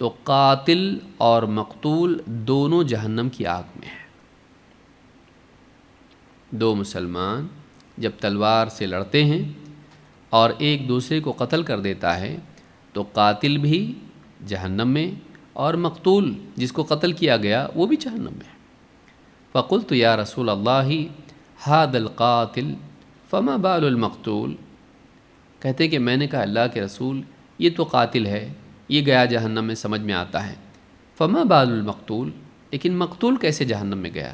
Speaker 1: تو قاتل اور مقتول دونوں جہنم کی آگ میں ہیں۔ دو مسلمان جب تلوار سے لڑتے ہیں اور ایک دوسرے کو قتل کر دیتا ہے تو قاتل بھی جہنم میں اور مقتول جس کو قتل کیا گیا وہ بھی جہنم میں۔ فقلت یا رسول اللہ ھذا القاتل فما بال المقتول، کہتے کہ میں نے کہا اللہ کے رسول یہ تو قاتل ہے، یہ گیا جہنم میں، سمجھ میں آتا ہے، فما بال المقتول، لیکن مقتول کیسے جہنم میں گیا،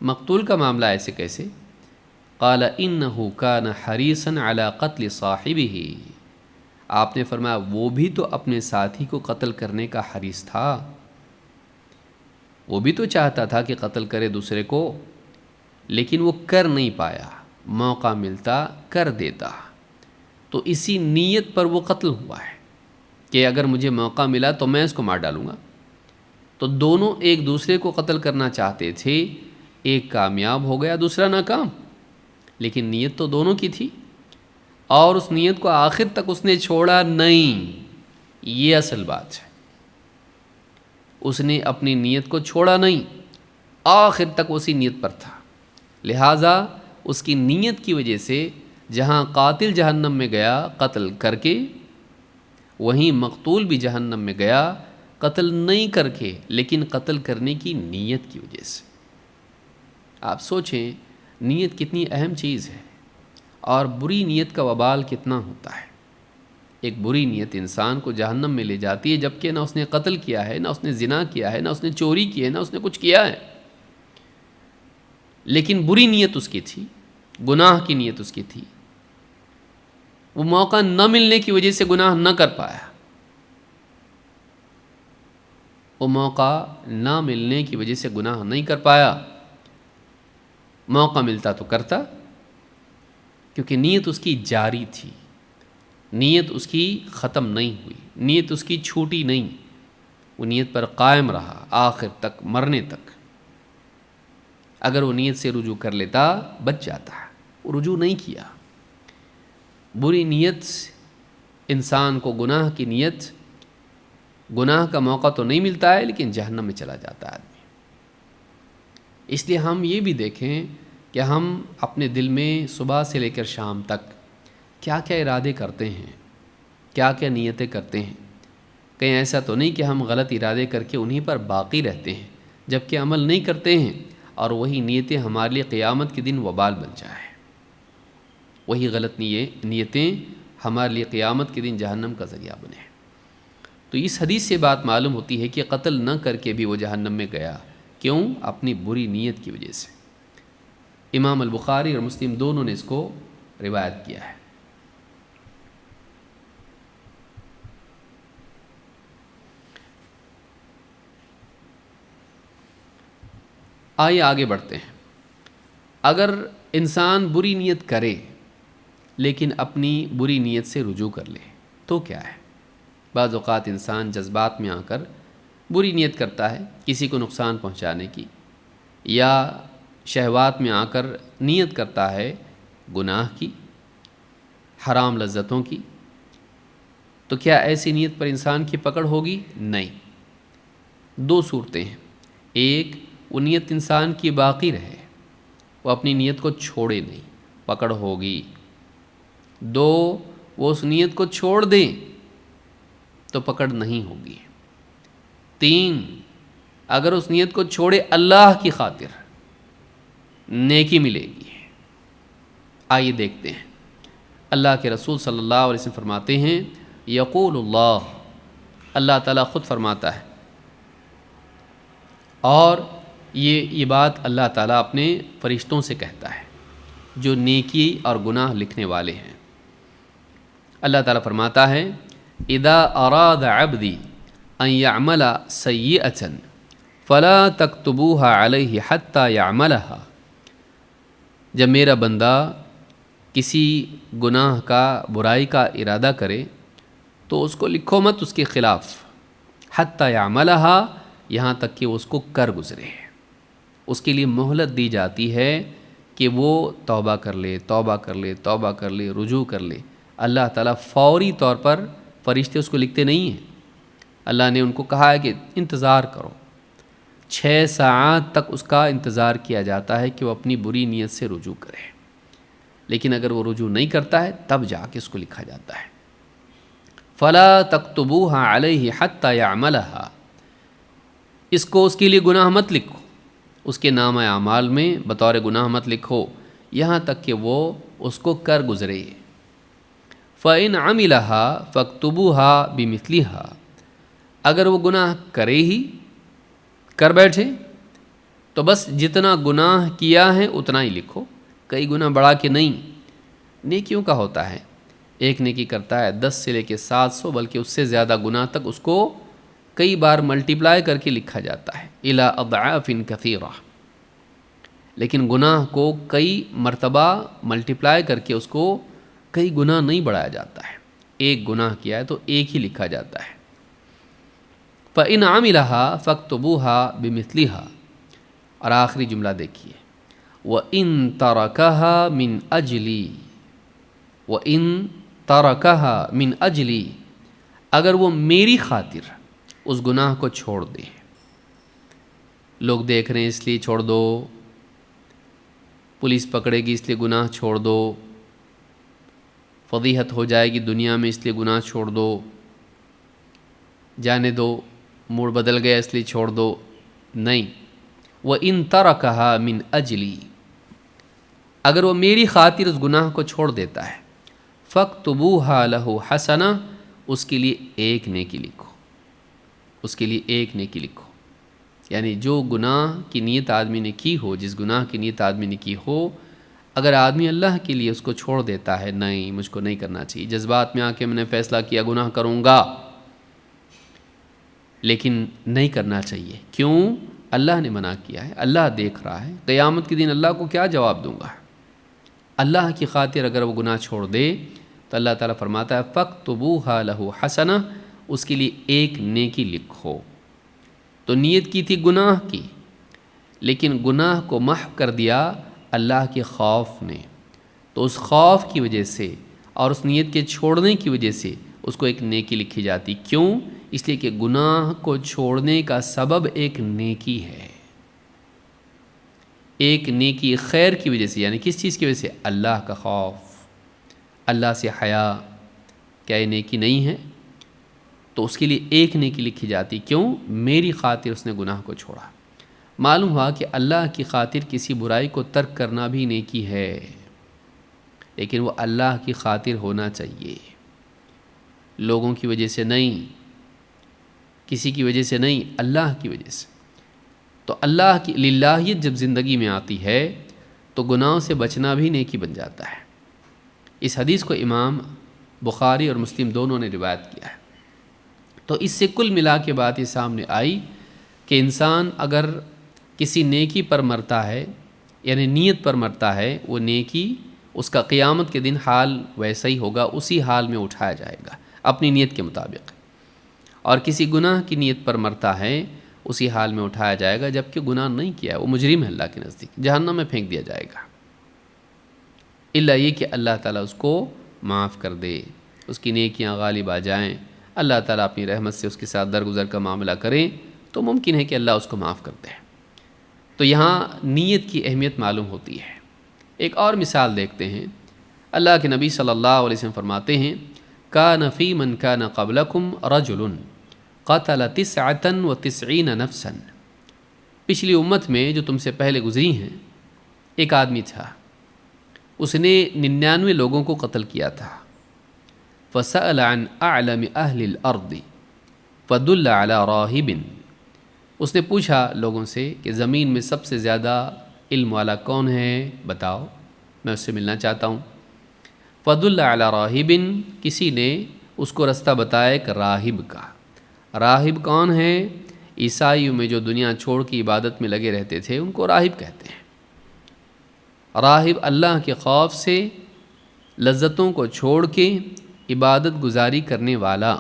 Speaker 1: مقتول کا معاملہ ایسے کیسے؟ قال انہ کان حریصا علی قتل صاحبہ، آپ نے فرمایا وہ بھی تو اپنے ساتھی کو قتل کرنے کا حریص تھا، وہ بھی تو چاہتا تھا کہ قتل کرے دوسرے کو، لیکن وہ کر نہیں پایا، موقع ملتا کر دیتا، تو اسی نیت پر وہ قتل ہوا ہے کہ اگر مجھے موقع ملا تو میں اس کو مار ڈالوں گا۔ تو دونوں ایک دوسرے کو قتل کرنا چاہتے تھے، ایک کامیاب ہو گیا دوسرا ناکام، لیکن نیت تو دونوں کی تھی اور اس نیت کو آخر تک اس نے چھوڑا نہیں، یہ اصل بات ہے، اس نے اپنی نیت کو چھوڑا نہیں، آخر تک اسی نیت پر تھا، لہٰذا اس کی نیت کی وجہ سے جہاں قاتل جہنم میں گیا قتل کر کے، وہیں مقتول بھی جہنم میں گیا قتل نہیں کر کے لیکن قتل کرنے کی نیت کی وجہ سے۔ آپ سوچیں نیت کتنی اہم چیز ہے اور بری نیت کا وبال کتنا ہوتا ہے۔ ایک بری نیت انسان کو جہنم میں لے جاتی ہے، جبکہ نہ اس نے قتل کیا ہے، نہ اس نے زنا کیا ہے، نہ اس نے چوری کی ہے، نہ اس نے کچھ کیا ہے، لیکن بری نیت اس کی تھی، گناہ کی نیت اس کی تھی، وہ موقع نہ ملنے کی وجہ سے گناہ نہ کر پایا، وہ موقع نہ ملنے کی وجہ سے گناہ نہیں کر پایا، موقع ملتا تو کرتا، کیونکہ نیت اس کی جاری تھی، نیت اس کی ختم نہیں ہوئی، نیت اس کی چھوٹی نہیں، وہ نیت پر قائم رہا آخر تک، مرنے تک۔ اگر وہ نیت سے رجوع کر لیتا بچ جاتا، وہ رجوع نہیں کیا۔ بری نیت انسان کو گناہ کی نیت، گناہ کا موقع تو نہیں ملتا ہے لیکن جہنم میں چلا جاتا ہے آدمی۔ اس لیے ہم یہ بھی دیکھیں کہ ہم اپنے دل میں صبح سے لے کر شام تک کیا کیا ارادے کرتے ہیں، کیا کیا نیتیں کرتے ہیں، کہیں ایسا تو نہیں کہ ہم غلط ارادے کر کے انہی پر باقی رہتے ہیں جبکہ عمل نہیں کرتے ہیں اور وہی نیتیں ہمارے لیے قیامت کے دن وبال بن جائے۔ وہی غلط نیتیں ہمارے لیے قیامت کے دن جہنم کا ذریعہ بنے۔ تو اس حدیث سے بات معلوم ہوتی ہے کہ قتل نہ کر کے بھی وہ جہنم میں گیا، کیوں؟ اپنی بری نیت کی وجہ سے۔ امام البخاری اور مسلم دونوں نے اس کو روایت کیا ہے۔ آئیے آگے بڑھتے ہیں۔ اگر انسان بری نیت کرے لیکن اپنی بری نیت سے رجوع کر لے تو کیا ہے؟ بعض اوقات انسان جذبات میں آ کر بری نیت کرتا ہے کسی کو نقصان پہنچانے کی، یا شہوات میں آ کر نیت کرتا ہے گناہ کی، حرام لذتوں کی، تو کیا ایسی نیت پر انسان کی پکڑ ہوگی؟ نہیں۔ دو صورتیں ہیں، ایک وہ نیت انسان کی باقی رہے، وہ اپنی نیت کو چھوڑے نہیں، پکڑ ہوگی۔ دو وہ اس نیت کو چھوڑ دیں تو پکڑ نہیں ہوگی۔ تین اگر اس نیت کو چھوڑے اللہ کی خاطر نیکی ملے گی۔ آئیے دیکھتے ہیں، اللہ کے رسول صلی اللہ علیہ وسلم فرماتے ہیں، یقول اللہ تعالیٰ خود فرماتا ہے، اور یہ بات اللہ تعالیٰ اپنے فرشتوں سے کہتا ہے جو نیکی اور گناہ لکھنے والے ہیں۔ اللہ تعالیٰ فرماتا ہے، اذا اراد عبدی ان يعمل سیئۃ فلا تکتبوها علیہ حتی یعملها۔ جب میرا بندہ کسی گناہ کا، برائی کا ارادہ کرے تو اس کو لکھو مت اس کے خلاف، حتی یعملها، یہاں تک کہ اس کو کر گزرے۔ اس کے لیے مہلت دی جاتی ہے کہ وہ توبہ کر لے، توبہ کر لے، توبہ کر لے، رجوع کر لے۔ اللہ تعالیٰ فوری طور پر، فرشتے اس کو لکھتے نہیں ہیں، اللہ نے ان کو کہا ہے کہ انتظار کرو، 6 ساعات تک اس کا انتظار کیا جاتا ہے کہ وہ اپنی بری نیت سے رجوع کرے، لیکن اگر وہ رجوع نہیں کرتا ہے تب جا کے اس کو لکھا جاتا ہے۔ فلا تکتبوها علیہ حتی یعملها، اس کو اس کے لیے گناہ مت لکھو، اس کے نامہ اعمال میں بطور گناہ مت لکھو یہاں تک کہ وہ اس کو کر گزرے۔ فَإِنْ عَمِلَهَا فَاكْتُبُوهَا بِمِثْلِهَا، اگر وہ گناہ کرے ہی، کر بیٹھے، تو بس جتنا گناہ کیا ہے اتنا ہی لکھو، کئی گناہ بڑھا کے نہیں۔ نیکیوں کا ہوتا ہے، ایک نیکی کرتا ہے 10 سے لے کے 700 بلکہ اس سے زیادہ گناہ تک اس کو کئی بار ملٹیپلائی کر کے لکھا جاتا ہے، الی اضعاف کثیرہ، لیکن گناہ کو کئی مرتبہ ملٹیپلائی کر کے اس کو کئی گناہ نہیں بڑھایا جاتا ہے، ایک گناہ کیا ہے تو ایک ہی لکھا جاتا ہے۔ فَإِنْ عَمِلَهَا فَاكْتُبُوهَا بِمِثْلِهَا، اور آخری جملہ دیکھیے، وَإِنْ تَرَكَهَا مِنْ أَجْلِي، وَإِنْ تَرَكَهَا مِنْ أَجْلِي، اگر وہ میری خاطر اس گناہ کو چھوڑ دے، لوگ دیکھ رہے ہیں اس لیے چھوڑ دو، پولیس پکڑے گی اس لیے گناہ چھوڑ دو، فضیحت ہو جائے گی دنیا میں اس لیے گناہ چھوڑ دو، جانے دو، موڈ بدل گیا اس لیے چھوڑ دو، نہیں۔ وَإِن تَرَكَهَا مِنْ أَجْلِي، اگر وہ میری خاطر اس گناہ کو چھوڑ دیتا ہے، فَاكْتُبُوهَا لَهُ حَسَنَةً، اس کے لیے ایک نیکی لکھو، اس کے لیے ایک نیکی لکھو۔ یعنی جو گناہ کی نیت آدمی نے کی ہو، جس گناہ کی نیت آدمی نے کی ہو، اگر آدمی اللہ کے لیے اس کو چھوڑ دیتا ہے، نہیں مجھ کو نہیں کرنا چاہیے، جذبات میں آ کے میں نے فیصلہ کیا گناہ کروں گا، لیکن نہیں کرنا چاہیے، کیوں؟ اللہ نے منع کیا ہے، اللہ دیکھ رہا ہے، قیامت کے دن اللہ کو کیا جواب دوں گا؟ اللہ کی خاطر اگر وہ گناہ چھوڑ دے تو اللہ تعالیٰ فرماتا ہے فَاكْتُبُوهَا لَهُ حَسَنَةً، اس کے لیے ایک نیکی لکھو۔ تو نیت کی تھی گناہ کی، لیکن گناہ کو محو کر دیا اللہ کے خوف نے، تو اس خوف کی وجہ سے اور اس نیت کے چھوڑنے کی وجہ سے اس کو ایک نیکی لکھی جاتی۔ کیوں؟ اس لیے کہ گناہ کو چھوڑنے کا سبب ایک نیکی ہے، ایک نیکی خیر کی وجہ سے، یعنی کس چیز کی وجہ سے؟ اللہ کا خوف، اللہ سے حیا، کیا یہ نیکی نہیں ہے؟ تو اس کے لیے ایک نیکی لکھی جاتی، کیوں؟ میری خاطر اس نے گناہ کو چھوڑا۔ معلوم ہوا کہ اللہ کی خاطر کسی برائی کو ترک کرنا بھی نیکی ہے۔ لیکن وہ اللہ کی خاطر ہونا چاہیے، لوگوں کی وجہ سے نہیں، کسی کی وجہ سے نہیں، اللہ کی وجہ سے۔ تو اللہ کی للہیت جب زندگی میں آتی ہے تو گناہوں سے بچنا بھی نیکی بن جاتا ہے۔ اس حدیث کو امام بخاری اور مسلم دونوں نے روایت کیا ہے۔ تو اس سے کل ملا کے بات یہ سامنے آئی کہ انسان اگر کسی نیکی پر مرتا ہے، یعنی نیت پر مرتا ہے، وہ نیکی اس کا قیامت کے دن حال ویسا ہی ہوگا، اسی حال میں اٹھایا جائے گا اپنی نیت کے مطابق۔ اور کسی گناہ کی نیت پر مرتا ہے، اسی حال میں اٹھایا جائے گا جبکہ گناہ نہیں کیا ہے، وہ مجرم ہے اللہ کے نزدیک، جہنم میں پھینک دیا جائے گا، الا یہ کہ اللہ تعالیٰ اس کو معاف کر دے، اس کی نیکیاں غالب آ جائیں، اللہ تعالیٰ اپنی رحمت سے اس کے ساتھ درگزر کا معاملہ کریں تو ممکن ہے کہ اللہ اس کو معاف کر دے۔ تو یہاں نیت کی اہمیت معلوم ہوتی ہے۔ ایک اور مثال دیکھتے ہیں، اللہ کے نبی صلی اللہ علیہ وسلم فرماتے ہیں، کان فی من کان قبلکم رجل قتل 99 نفسا، پچھلی امت میں جو تم سے پہلے گزری ہیں ایک آدمی تھا، اس نے 99 لوگوں کو قتل کیا تھا، فسأل عن اعلم اہل الارض فدل علی راہب، اس نے پوچھا لوگوں سے کہ زمین میں سب سے زیادہ علم والا کون ہے، بتاؤ میں اس سے ملنا چاہتا ہوں۔ فدل علی راہب، کسی نے اس کو رستہ بتایا کہ راہب کا۔ راہب کون ہے؟ عیسائیوں میں جو دنیا چھوڑ کے عبادت میں لگے رہتے تھے ان کو راہب کہتے ہیں۔ راہب اللہ کے خوف سے لذتوں کو چھوڑ کے عبادت گزاری کرنے والا،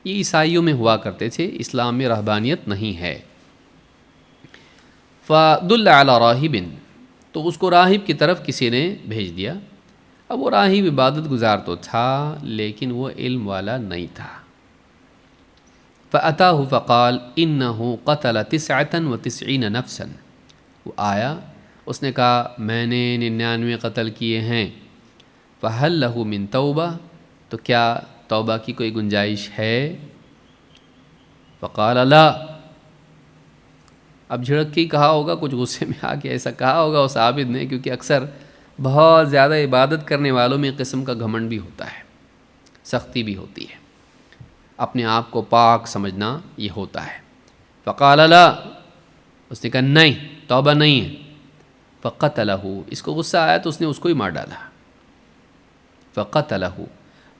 Speaker 1: یہ عیسائیوں میں ہوا کرتے تھے، اسلام میں رہبانیت نہیں ہے۔ فدل علی راہب، تو اس کو راہب کی طرف کسی نے بھیج دیا۔ اب وہ راہب عبادت گزار تو تھا لیکن وہ علم والا نہیں تھا۔ فأتاہ فقال انہ قتل 99 نفسا، وہ آیا، اس نے کہا میں نے 99 قتل کیے ہیں، فہل لہ من توبہ، تو کیا توبہ کی کوئی گنجائش ہے؟ فقال لا، اب جھڑک کے کہا ہوگا، کچھ غصے میں آ کے ایسا کہا ہوگا اس عابد نے، کیونکہ اکثر بہت زیادہ عبادت کرنے والوں میں قسم کا گھمنڈ بھی ہوتا ہے، سختی بھی ہوتی ہے، اپنے آپ کو پاک سمجھنا یہ ہوتا ہے۔ فقال لا، اس نے کہا نہیں، توبہ نہیں ہے۔ فقتلہ، اس کو غصہ آیا تو اس نے اس کو ہی مار ڈالا۔ فقتلہ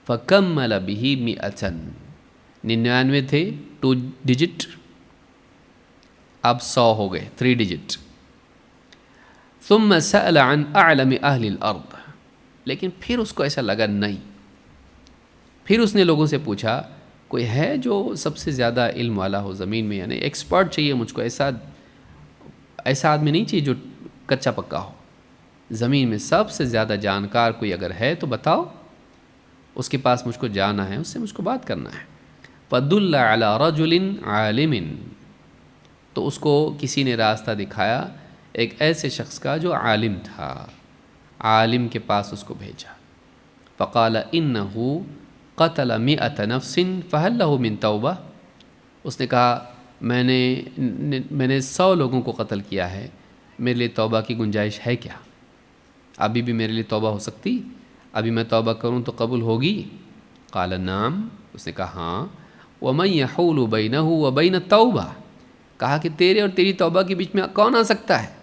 Speaker 1: فکمل بہ 100، 99 تھے 2 ڈیجٹ، اب 100 ہو گئے 3 ڈیجٹ۔ ثم سأل عن اعلم اہل الارض، لیکن پھر اس کو ایسا لگا نہیں، پھر اس نے لوگوں سے پوچھا کوئی ہے جو سب سے زیادہ علم والا ہو زمین میں، یعنی ایکسپرٹ چاہیے مجھ کو، ایسا آدمی نہیں چاہیے جو کچا پکا ہو، زمین میں سب سے زیادہ جانکار کوئی اگر ہے تو بتاؤ، اس کے پاس مجھ کو جانا ہے، اس سے مجھ کو بات کرنا ہے۔ فدل علی رجل عالم، تو اس کو کسی نے راستہ دکھایا ایک ایسے شخص کا جو عالم تھا، عالم کے پاس اس کو بھیجا۔ فقال انہ قتل 100 نفس فہل لہ من توبہ، اس نے کہا میں نے 100 لوگوں کو قتل کیا ہے، میرے لیے توبہ کی گنجائش ہے کیا؟ ابھی بھی میرے لیے توبہ ہو سکتی؟ ابھی میں توبہ کروں تو قبول ہوگی؟ قال نعم، اس نے کہا ہاں۔ ومن یحول بینہ وبین التوبہ، کہا کہ تیرے اور تیری توبہ کے بیچ میں کون آ سکتا ہے؟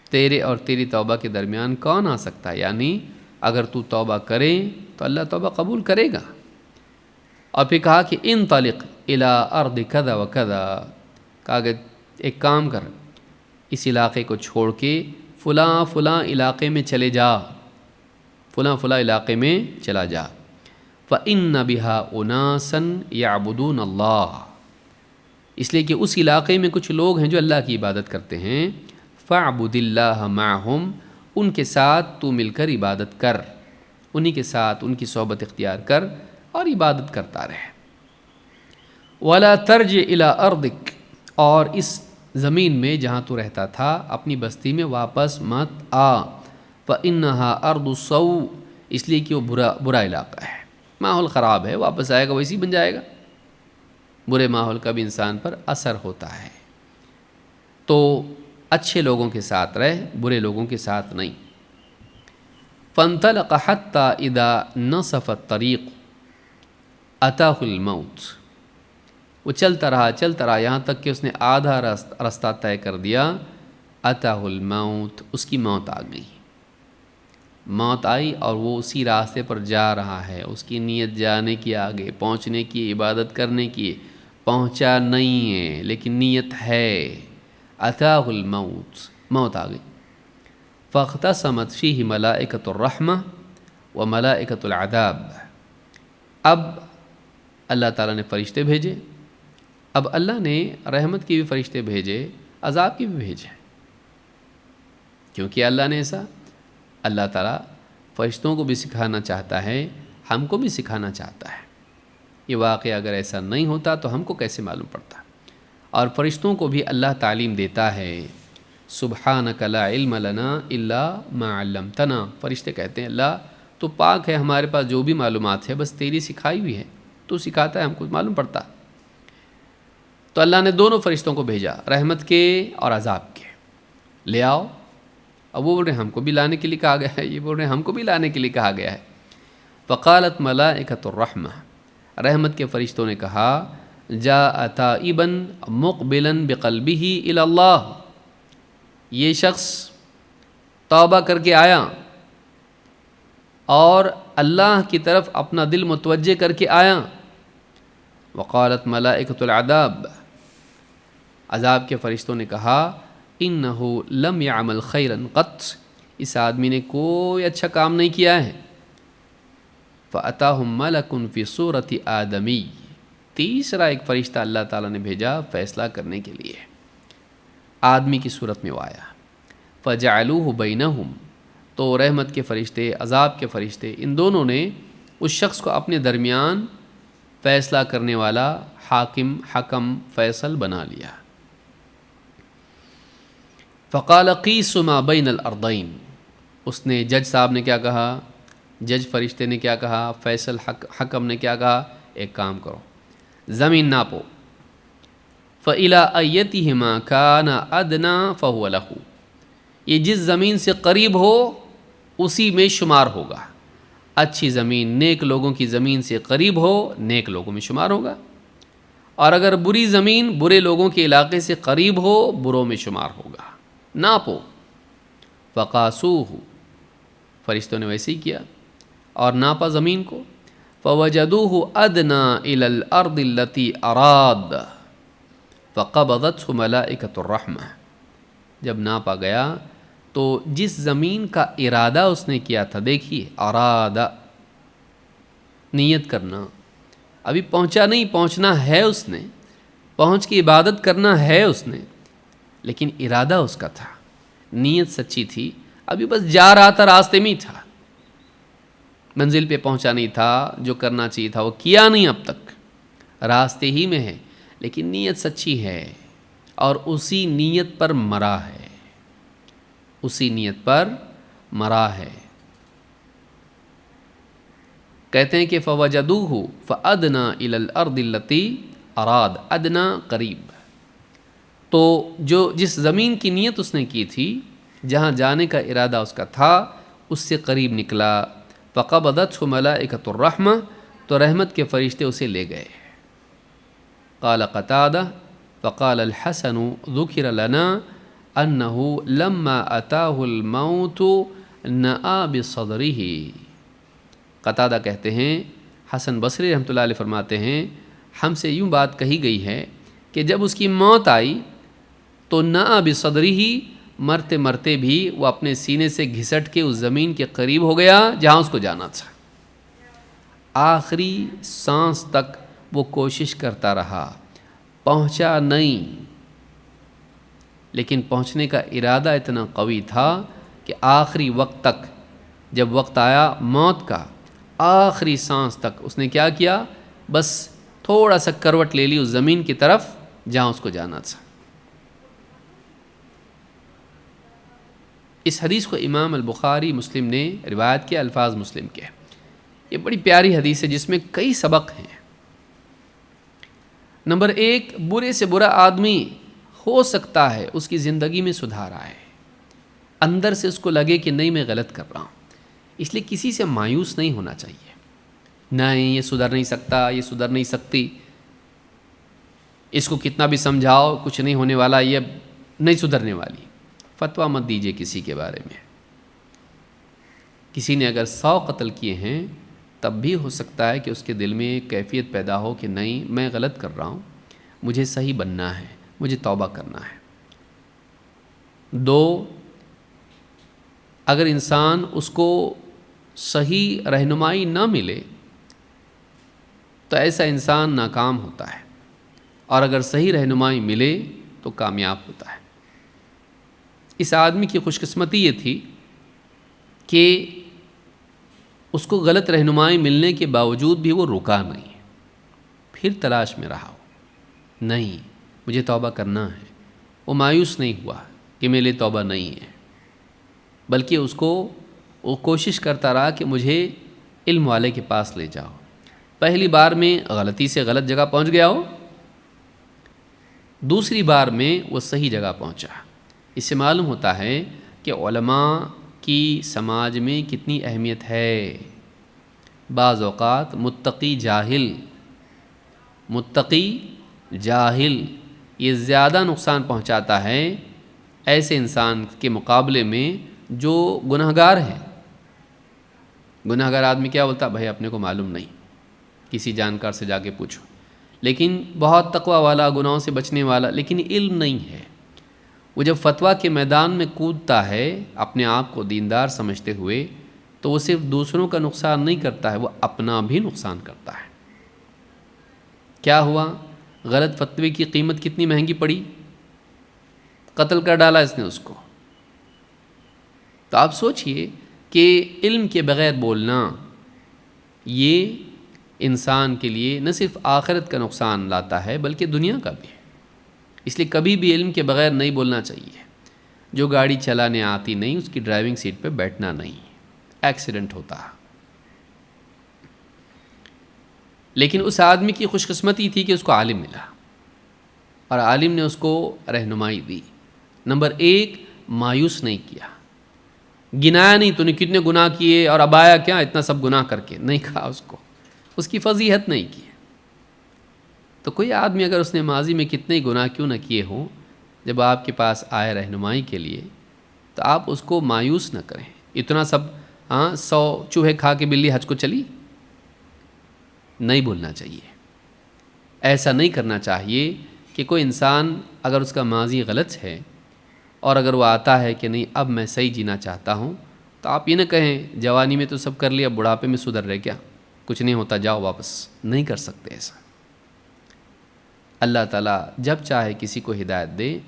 Speaker 1: تیرے اور تیری توبہ کے درمیان کون آ سکتا ہے؟ یعنی اگر تو توبہ کرے تو اللہ توبہ قبول کرے گا۔ اور پھر کہا کہ انطلق الی ارض کذا و کذا، کہا کہ ایک کام کر، اس علاقے کو چھوڑ کے فلاں فلاں علاقے میں چلے جا، فلاں فلاں علاقے میں چلا جا۔ فإن بها أناسا يعبدون اللہ، اس لیے کہ اس علاقے میں کچھ لوگ ہیں جو اللہ کی عبادت کرتے ہیں۔ فاعبد اللہ معہم، ان کے ساتھ تو مل کر عبادت کر، انہی کے ساتھ ان کی صحبت اختیار کر اور عبادت کرتا رہے۔ ولا ترجع الی ارضک، اور اس زمین میں جہاں تو رہتا تھا اپنی بستی میں واپس مت آ۔ فإنها ارض سوء، اس لیے کہ وہ برا علاقہ ہے، ماحول خراب ہے، واپس آئے گا ویسے ہی بن جائے گا، برے ماحول کا بھی انسان پر اثر ہوتا ہے۔ تو اچھے لوگوں کے ساتھ رہ، برے لوگوں کے ساتھ نہیں۔ فانطلق حتى اذا نصف الطريق اتاه الموت، وہ چلتا رہا یہاں تک کہ اس نے آدھا راستہ طے کر دیا. اتاه الموت، اس کی موت آ گئی. موت آئی اور وہ اسی راستے پر جا رہا ہے. اس کی نیت جانے کی، آگے پہنچنے کی، عبادت کرنے کی، پہنچا نہیں ہے لیکن نیت ہے. اتاه الموت، موت آ گئی. فاختصمت فیہ ملائکۃ الرحمہ و ملائکۃ العذاب. اب اللہ تعالیٰ نے فرشتے بھیجے. اب اللہ نے رحمت کے بھی فرشتے بھیجے، عذاب کے بھی بھیجے. کیونکہ اللہ نے ایسا، اللہ تعالیٰ فرشتوں کو بھی سکھانا چاہتا ہے، ہم کو بھی سکھانا چاہتا ہے. یہ واقعہ اگر ایسا نہیں ہوتا تو ہم کو کیسے معلوم پڑتا؟ اور فرشتوں کو بھی اللہ تعلیم دیتا ہے. سبحانک لا علم لنا الا ما علمتنا. فرشتے کہتے ہیں اللہ تو پاک ہے، ہمارے پاس جو بھی معلومات ہے بس تیری سکھائی ہوئی ہے، تو سکھاتا ہے، ہم کو معلوم پڑتا. تو اللہ نے دونوں فرشتوں کو بھیجا، رحمت کے اور عذاب کے. لے آؤ. اب وہ بول رہے ہیں ہم کو بھی لانے کے لیے کہا گیا ہے، یہ بول رہے ہیں ہم کو بھی لانے کے لیے کہا گیا ہے. فقالت ملائکۃ الرحمہ، رحمت کے فرشتوں نے کہا جاء تائبا مقبلا بقلبہ الی اللہ، یہ شخص توبہ کر کے آیا اور اللہ کی طرف اپنا دل متوجہ کر کے آیا. وقالت ملائکۃ العذاب، عذاب کے فرشتوں نے کہا انہ لم یعمل خیرا قط، اس آدمی نے کوئی اچھا کام نہیں کیا ہے. فأتاہم ملک فی صورت آدمی، تیسرا ایک فرشتہ اللہ تعالیٰ نے بھیجا فیصلہ کرنے کے لیے، آدمی کی صورت میں وہ آیا. فجعلوہ بینہم، تو رحمت کے فرشتے، عذاب کے فرشتے، ان دونوں نے اس شخص کو اپنے درمیان فیصلہ کرنے والا، حاکم، حکم، فیصل بنا لیا. فقال قیس ما بین الارضین، اس نے، جج صاحب نے کیا کہا، جج فرشتے نے کیا کہا، فیصل حکم نے کیا کہا، ایک کام کرو، زمین ناپو. فإلی ایتہما کان ادنی فہو لہ، یہ جس زمین سے قریب ہو اسی میں شمار ہوگا. اچھی زمین، نیک لوگوں کی زمین سے قریب ہو، نیک لوگوں میں شمار ہوگا. اور اگر بری زمین برے لوگوں کے علاقے سے قریب ہو، بروں میں شمار ہوگا. ناپو. فقاسوہ، فرشتوں نے ویسے ہی کیا اور ناپا زمین کو. فوجدوہ ادنی الی الارض التی اراد فقبضتہ ملائکۃ الرحمہ. جب ناپا گیا تو جس زمین کا ارادہ اس نے کیا تھا، دیکھیے ارادہ، نیت کرنا، ابھی پہنچا نہیں، پہنچنا ہے اس نے، پہنچ کے عبادت کرنا ہے اس نے، لیکن ارادہ اس کا تھا، نیت سچی تھی. ابھی بس جا رہا تھا، راستے میں ہی تھا، منزل پہ پہنچا نہیں تھا، جو کرنا چاہیے تھا وہ کیا نہیں، اب تک راستے ہی میں ہے، لیکن نیت سچی ہے اور اسی نیت پر مرا ہے، اسی نیت پر مرا ہے. کہتے ہیں کہ فوجدوہ فادنی الی الارض التی اراد، ادنا قریب. تو جس زمین کی نیت اس نے کی تھی، جہاں جانے کا ارادہ اس کا تھا، اس سے قریب نکلا. فقبضتہ ملائکۃ الرحمہ، تو رحمت کے فرشتے اسے لے گئے. قال قتادہ فقال الحسن ذکر لنا انہ لما اتاہ الموت نأى بصدرہ. قتادہ کہتے ہیں، حسن بصری رحمۃ اللہ علیہ فرماتے ہیں، ہم سے یوں بات کہی گئی ہے کہ جب اس کی موت آئی تو نأى بصدرہ، مرتے مرتے بھی وہ اپنے سینے سے گھسٹ کے اس زمین کے قریب ہو گیا جہاں اس کو جانا تھا. آخری سانس تک وہ کوشش کرتا رہا، پہنچا نہیں، لیکن پہنچنے کا ارادہ اتنا قوی تھا کہ آخری وقت تک، جب وقت آیا موت کا، آخری سانس تک اس نے کیا کیا، بس تھوڑا سا کروٹ لے لی اس زمین کی طرف جہاں اس کو جانا تھا. اس حدیث کو امام البخاری مسلم نے روایت کیا، الفاظ مسلم کے. یہ بڑی پیاری حدیث ہے جس میں کئی سبق ہیں. نمبر 1، برے سے برا آدمی ہو سکتا ہے اس کی زندگی میں سدھار آئے، اندر سے اس کو لگے کہ نہیں میں غلط کر رہا ہوں، اس لیے کسی سے مایوس نہیں ہونا چاہیے، نہیں یہ سدھر نہیں سکتا، یہ سدھر نہیں سکتی، اس کو کتنا بھی سمجھاؤ کچھ نہیں ہونے والا، یہ نہیں سدھرنے والی۔ فتویٰ مت دیجیے کسی کے بارے میں۔ کسی نے اگر 100 قتل کیے ہیں تب بھی ہو سکتا ہے کہ اس کے دل میں ایک کیفیت پیدا ہو کہ نہیں میں غلط کر رہا ہوں، مجھے صحیح بننا ہے، مجھے توبہ کرنا ہے۔ 2، اگر انسان اس کو صحیح رہنمائی نہ ملے تو ایسا انسان ناکام ہوتا ہے، اور اگر صحیح رہنمائی ملے تو کامیاب ہوتا ہے۔ اس آدمی کی خوش قسمتی یہ تھی کہ اس کو غلط رہنمائی ملنے کے باوجود بھی وہ رکا نہیں، پھر تلاش میں رہا، نہیں مجھے توبہ کرنا ہے۔ وہ مایوس نہیں ہوا کہ میرے لیے توبہ نہیں ہے، بلکہ اس کو وہ کوشش کرتا رہا کہ مجھے علم والے کے پاس لے جاؤ۔ پہلی بار میں غلطی سے غلط جگہ پہنچ گیا ہو، دوسری بار میں وہ صحیح جگہ پہنچا۔ اس سے معلوم ہوتا ہے کہ علماء کی سماج میں کتنی اہمیت ہے۔ بعض اوقات متقی جاہل یہ زیادہ نقصان پہنچاتا ہے ایسے انسان کے مقابلے میں جو گنہگار ہے۔ گنہگار آدمی کیا بولتا، بھائی اپنے کو معلوم نہیں، کسی جانکار سے جا کے پوچھو، لیکن بہت تقوی والا، گناہوں سے بچنے والا، لیکن علم نہیں ہے۔ وہ جب فتویٰ کے میدان میں کودتا ہے اپنے آپ کو دیندار سمجھتے ہوئے، تو وہ صرف دوسروں کا نقصان نہیں کرتا ہے، وہ اپنا بھی نقصان کرتا ہے۔ کیا ہوا؟ غلط فتوے کی قیمت کتنی مہنگی پڑی، قتل کر ڈالا اس نے اس کو۔ تو آپ سوچئے کہ علم کے بغیر بولنا یہ انسان کے لیے نہ صرف آخرت کا نقصان لاتا ہے بلکہ دنیا کا بھی ہے۔ اس لیے کبھی بھی علم کے بغیر نہیں بولنا چاہیے۔ جو گاڑی چلانے آتی نہیں اس کی ڈرائیونگ سیٹ پہ بیٹھنا نہیں، ایکسیڈنٹ ہوتا۔ لیکن اس آدمی کی خوش قسمتی تھی کہ اس کو عالم ملا، اور عالم نے اس کو رہنمائی دی۔ نمبر 1، مایوس نہیں کیا، گنایا نہیں تو نے کتنے گناہ کیے اور اب آیا کیا اتنا سب گناہ کر کے، نہیں کہا اس کو، اس کی فضیحت نہیں کی۔ تو کوئی آدمی اگر اس نے ماضی میں کتنے گناہ کیوں نہ کیے ہوں، جب آپ کے پاس آئے رہنمائی کے لیے تو آپ اس کو مایوس نہ کریں۔ اتنا سب 100 چوہے کھا کے بلی حج کو چلی، نہیں بولنا چاہیے، ایسا نہیں کرنا چاہیے کہ کوئی انسان اگر اس کا ماضی غلط ہے اور اگر وہ آتا ہے کہ نہیں اب میں صحیح جینا چاہتا ہوں، تو آپ یہ نہ کہیں جوانی میں تو سب کر لیا، بڑھاپے میں سدھر رہے کیا، کچھ نہیں ہوتا، جاؤ واپس۔ نہیں کر سکتے ایسا۔ اللہ تعالیٰ جب چاہے کسی کو ہدایت دے،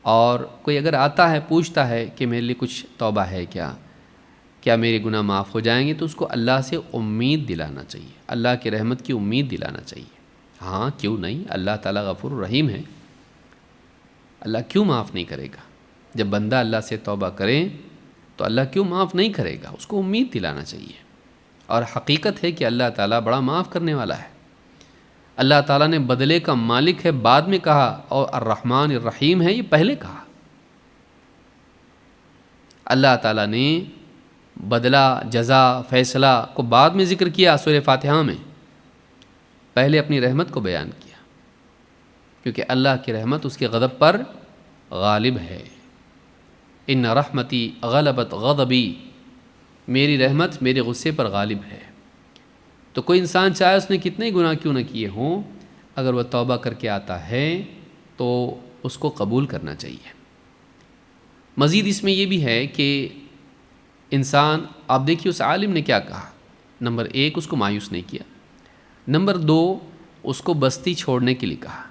Speaker 1: اور کوئی اگر آتا ہے پوچھتا ہے کہ میرے لیے کچھ توبہ ہے کیا میرے گناہ معاف ہو جائیں گے، تو اس کو اللہ سے امید دلانا چاہیے، اللہ کی رحمت کی امید دلانا چاہیے۔ ہاں کیوں نہیں، اللہ تعالیٰ غفور الرحیم ہے، اللہ کیوں معاف نہیں کرے گا؟ جب بندہ اللہ سے توبہ کرے تو اللہ کیوں معاف نہیں کرے گا؟ اس کو امید دلانا چاہیے۔ اور حقیقت ہے کہ اللہ تعالیٰ بڑا معاف کرنے والا ہے۔ اللہ تعالیٰ نے بدلے کا مالک ہے بعد میں کہا، اور الرحمن الرحیم ہے یہ پہلے کہا۔ اللہ تعالیٰ نے بدلہ، جزا، فیصلہ کو بعد میں ذکر کیا سورہ فاتحہ میں، پہلے اپنی رحمت کو بیان کیا، کیونکہ اللہ کی رحمت اس کے غضب پر غالب ہے۔ ان رحمتی غلبت غضبی، میری رحمت میرے غصے پر غالب ہے۔ تو کوئی انسان چاہے اس نے کتنے گناہ کیوں نہ کیے ہوں، اگر وہ توبہ کر کے آتا ہے تو اس کو قبول کرنا چاہیے۔ مزید اس میں یہ بھی ہے کہ انسان، آپ دیکھیے اس عالم نے کیا کہا، نمبر 1 اس کو مایوس نہیں کیا، نمبر 2 اس کو بستی چھوڑنے کے لیے کہا،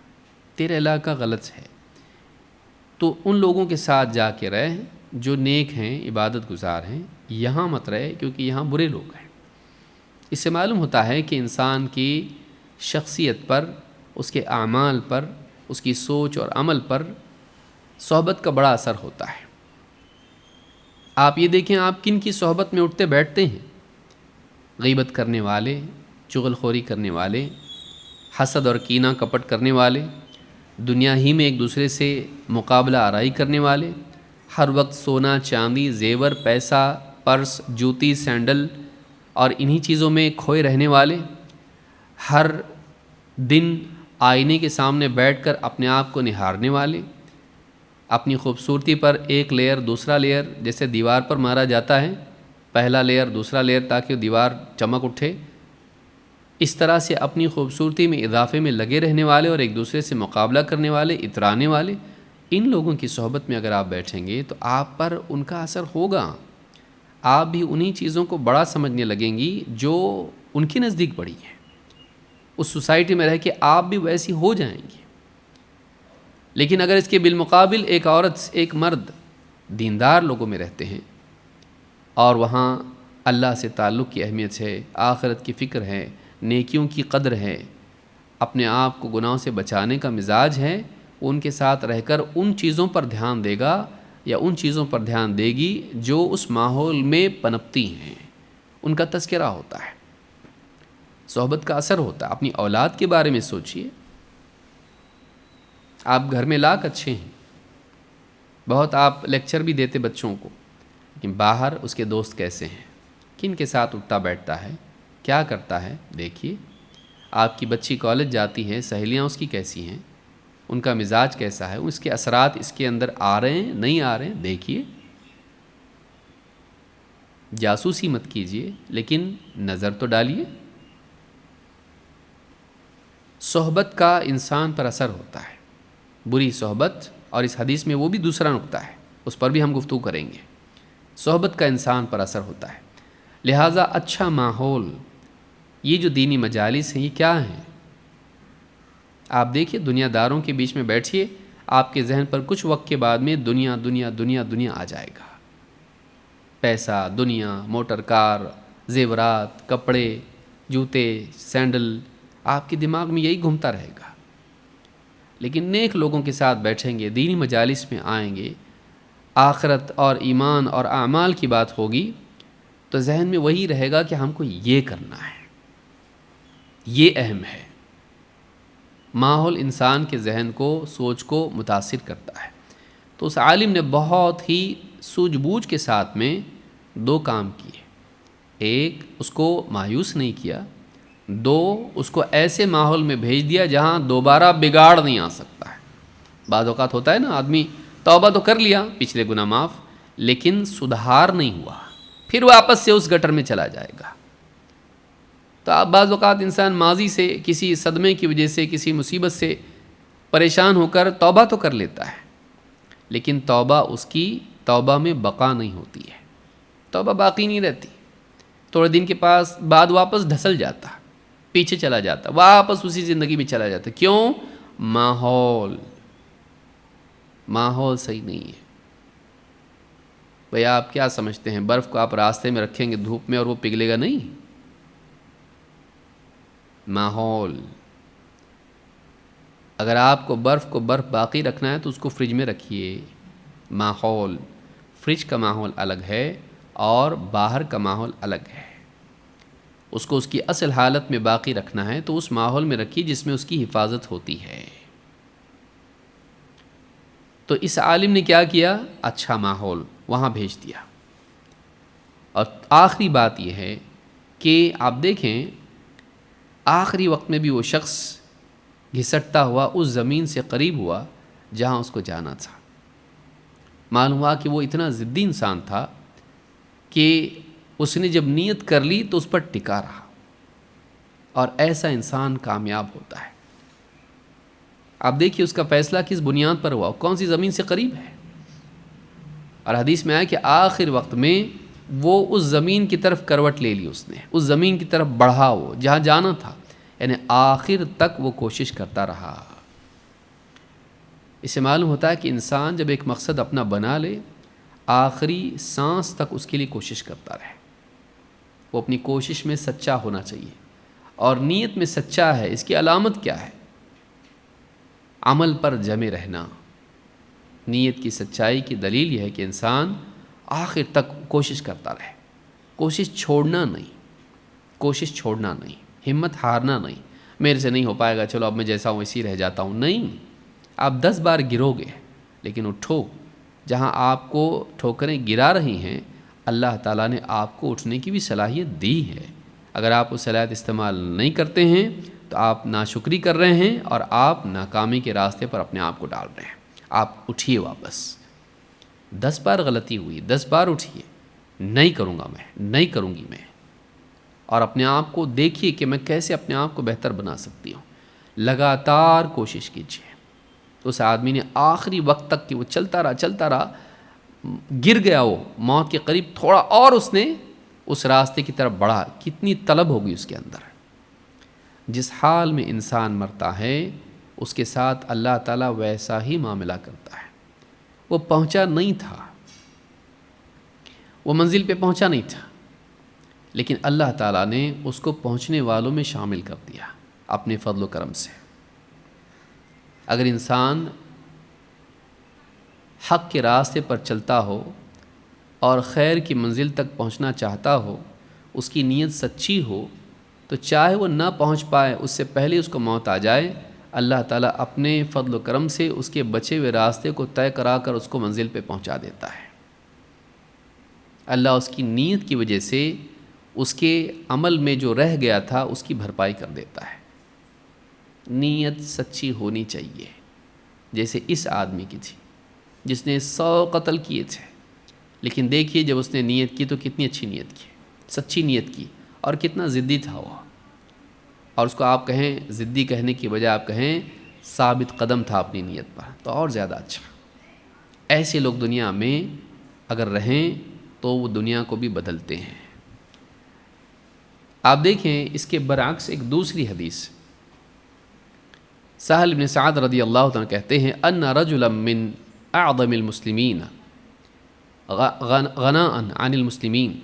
Speaker 1: تیرا علاقہ غلط ہے تو ان لوگوں کے ساتھ جا کے رہ جو نیک ہیں، عبادت گزار ہیں، یہاں مت رہے کیونکہ یہاں برے لوگ ہیں۔ اس سے معلوم ہوتا ہے کہ انسان کی شخصیت پر، اس کے اعمال پر، اس کی سوچ اور عمل پر صحبت کا بڑا اثر ہوتا ہے۔ آپ یہ دیکھیں آپ کن کی صحبت میں اٹھتے بیٹھتے ہیں، غیبت کرنے والے، چغل خوری کرنے والے، حسد اور کینہ کپٹ کرنے والے، دنیا ہی میں ایک دوسرے سے مقابلہ آرائی کرنے والے، ہر وقت سونا چاندی زیور پیسہ پرس، جوتی، سینڈل اور انہی چیزوں میں کھوئے رہنے والے، ہر دن آئینے کے سامنے بیٹھ کر اپنے آپ کو نہارنے والے، اپنی خوبصورتی پر ایک لیئر دوسرا لیئر، جیسے دیوار پر مارا جاتا ہے، پہلا لیئر دوسرا لیئر تاکہ دیوار چمک اٹھے، اس طرح سے اپنی خوبصورتی میں اضافے میں لگے رہنے والے اور ایک دوسرے سے مقابلہ کرنے والے، اترانے والے، ان لوگوں کی صحبت میں اگر آپ بیٹھیں گے تو آپ پر ان کا اثر ہوگا، آپ بھی انہی چیزوں کو بڑا سمجھنے لگیں گی جو ان کے نزدیک بڑی ہیں، اس سوسائٹی میں رہ کے آپ بھی ویسی ہو جائیں گے۔ لیکن اگر اس کے بالمقابل ایک عورت، ایک مرد دیندار لوگوں میں رہتے ہیں اور وہاں اللہ سے تعلق کی اہمیت ہے، آخرت کی فکر ہے، نیکیوں کی قدر ہے، اپنے آپ کو گناہوں سے بچانے کا مزاج ہے، ان کے ساتھ رہ کر ان چیزوں پر دھیان دے گا یا ان چیزوں پر دھیان دے گی جو اس ماحول میں پنپتی ہیں، ان کا تذکرہ ہوتا ہے، صحبت کا اثر ہوتا ہے۔ اپنی اولاد کے بارے میں سوچئے، آپ گھر میں لاکھ اچھے ہیں، بہت آپ لیکچر بھی دیتے بچوں کو، لیکن باہر اس کے دوست کیسے ہیں، کن کے ساتھ اٹھتا بیٹھتا ہے، کیا کرتا ہے، دیکھیے۔ آپ کی بچی کالج جاتی ہے، سہیلیاں اس کی کیسی ہیں، ان کا مزاج کیسا ہے، اس کے اثرات اس کے اندر آ رہے ہیں نہیں آ رہے ہیں، دیکھیے۔ جاسوسی مت کیجیے، لیکن نظر تو ڈالیے۔ صحبت کا انسان پر اثر ہوتا ہے، بری صحبت، اور اس حدیث میں وہ بھی دوسرا نقطہ ہے، اس پر بھی ہم گفتگو کریں گے۔ صحبت کا انسان پر اثر ہوتا ہے، لہٰذا اچھا ماحول، یہ جو دینی مجالس ہیں یہ کیا ہیں؟ آپ دیکھیے، دنیا داروں کے بیچ میں بیٹھیے، آپ کے ذہن پر کچھ وقت کے بعد میں دنیا دنیا دنیا دنیا آ جائے گا، پیسہ، دنیا، موٹر کار، زیورات، کپڑے، جوتے، سینڈل، آپ کے دماغ میں یہی گھومتا رہے گا۔ لیکن نیک لوگوں کے ساتھ بیٹھیں گے، دینی مجالس میں آئیں گے، آخرت اور ایمان اور اعمال کی بات ہوگی تو ذہن میں وہی رہے گا کہ ہم کو یہ کرنا ہے، یہ اہم ہے۔ ماحول انسان کے ذہن کو، سوچ کو متاثر کرتا ہے۔ تو اس عالم نے بہت ہی سوجھ بوجھ کے ساتھ میں دو کام کیے، ایک اس کو مایوس نہیں کیا، دو اس کو ایسے ماحول میں بھیج دیا جہاں دوبارہ بگاڑ نہیں آ سکتا ہے۔ بعض اوقات ہوتا ہے نا، آدمی توبہ تو کر لیا، پچھلے گناہ معاف، لیکن سدھار نہیں ہوا، پھر واپس سے اس گٹر میں چلا جائے گا۔ تو اب بعض اوقات انسان ماضی سے کسی صدمے کی وجہ سے، کسی مصیبت سے پریشان ہو کر توبہ تو کر لیتا ہے، لیکن توبہ اس کی توبہ میں بقا نہیں ہوتی ہے، توبہ باقی نہیں رہتی، تھوڑے دن کے پاس بعد واپس دھسل جاتا، پیچھے چلا جاتا، واپس اسی زندگی میں چلا جاتا۔ کیوں؟ ماحول صحیح نہیں ہے۔ بھئی آپ کیا سمجھتے ہیں، برف کو آپ راستے میں رکھیں گے دھوپ میں اور وہ پگھلے گا نہیں؟ ماحول، اگر آپ کو برف باقی رکھنا ہے تو اس کو فریج میں رکھیے۔ ماحول، فریج کا ماحول الگ ہے اور باہر کا ماحول الگ ہے، اس کو اس کی اصل حالت میں باقی رکھنا ہے تو اس ماحول میں رکھیے جس میں اس کی حفاظت ہوتی ہے۔ تو اس عالم نے کیا کیا؟ اچھا ماحول وہاں بھیج دیا۔ اور آخری بات یہ ہے کہ آپ دیکھیں، آخری وقت میں بھی وہ شخص گھسٹتا ہوا اس زمین سے قریب ہوا جہاں اس کو جانا تھا۔ معلوم ہوا کہ وہ اتنا ضدی انسان تھا کہ اس نے جب نیت کر لی تو اس پر ٹکا رہا، اور ایسا انسان کامیاب ہوتا ہے۔ آپ دیکھیے اس کا فیصلہ کس بنیاد پر ہوا، کون سی زمین سے قریب ہے، اور حدیث میں آیا کہ آخر وقت میں وہ اس زمین کی طرف کروٹ لے لی، اس نے اس زمین کی طرف بڑھا، وہ جہاں جانا تھا، یعنی آخر تک وہ کوشش کرتا رہا۔ اس سے معلوم ہوتا ہے کہ انسان جب ایک مقصد اپنا بنا لے، آخری سانس تک اس کے لیے کوشش کرتا رہے۔ وہ اپنی کوشش میں سچا ہونا چاہیے، اور نیت میں سچا ہے، اس کی علامت کیا ہے؟ عمل پر جمے رہنا۔ نیت کی سچائی کی دلیل یہ ہے کہ انسان آخر تک کوشش کرتا رہے، کوشش چھوڑنا نہیں، ہمت ہارنا نہیں، میرے سے نہیں ہو پائے گا، چلو اب میں جیسا ہوں ویسی رہ جاتا ہوں، نہیں، آپ 10 بار گرو گے لیکن اٹھو۔ جہاں آپ کو ٹھوکریں گرا رہی ہیں، اللہ تعالیٰ نے آپ کو اٹھنے کی بھی صلاحیت دی ہے. اگر آپ وہ صلاحیت استعمال نہیں کرتے ہیں تو آپ ناشکری کر رہے ہیں اور آپ ناکامی کے راستے پر اپنے آپ کو ڈال رہے ہیں. آپ اٹھیے واپس. 10 بار غلطی ہوئی، 10 بار اٹھیے، نہیں کروں گا میں، نہیں کروں گی میں، اور اپنے آپ کو دیکھیے کہ میں کیسے اپنے آپ کو بہتر بنا سکتی ہوں. لگاتار کوشش کیجیے. اس آدمی نے آخری وقت تک کہ وہ چلتا رہا، گر گیا، وہ موت کے قریب، تھوڑا اور اس نے اس راستے کی طرف بڑھا. کتنی طلب ہوگی اس کے اندر. جس حال میں انسان مرتا ہے اس کے ساتھ اللہ تعالیٰ ویسا ہی معاملہ کرتا ہے. وہ پہنچا نہیں تھا، وہ منزل پہ پہنچا نہیں تھا، لیکن اللہ تعالیٰ نے اس کو پہنچنے والوں میں شامل کر دیا اپنے فضل و کرم سے. اگر انسان حق کے راستے پر چلتا ہو اور خیر کی منزل تک پہنچنا چاہتا ہو، اس کی نیت سچی ہو، تو چاہے وہ نہ پہنچ پائے، اس سے پہلے اس کو موت آ جائے، اللہ تعالیٰ اپنے فضل و کرم سے اس کے بچے ہوئے راستے کو طے کرا کر اس کو منزل پہ پہنچا دیتا ہے. اللہ اس کی نیت کی وجہ سے اس کے عمل میں جو رہ گیا تھا اس کی بھرپائی کر دیتا ہے. نیت سچی ہونی چاہیے، جیسے اس آدمی کی تھی جس نے 100 قتل کیے تھے، لیکن دیکھیے جب اس نے نیت کی تو کتنی اچھی نیت کی، سچی نیت کی، اور کتنا ضدی تھا وہ. اور اس کو آپ کہیں ضدی کہنے کی بجائے آپ کہیں ثابت قدم تھا اپنی نیت پر، تو اور زیادہ اچھا. ایسے لوگ دنیا میں اگر رہیں تو وہ دنیا کو بھی بدلتے ہیں. آپ دیکھیں اس کے برعکس ایک دوسری حدیث، سہل بن سعد رضی اللہ عنہ کہتے ہیں ان رجلا من اعظم المسلمین غناء عن المسلمین،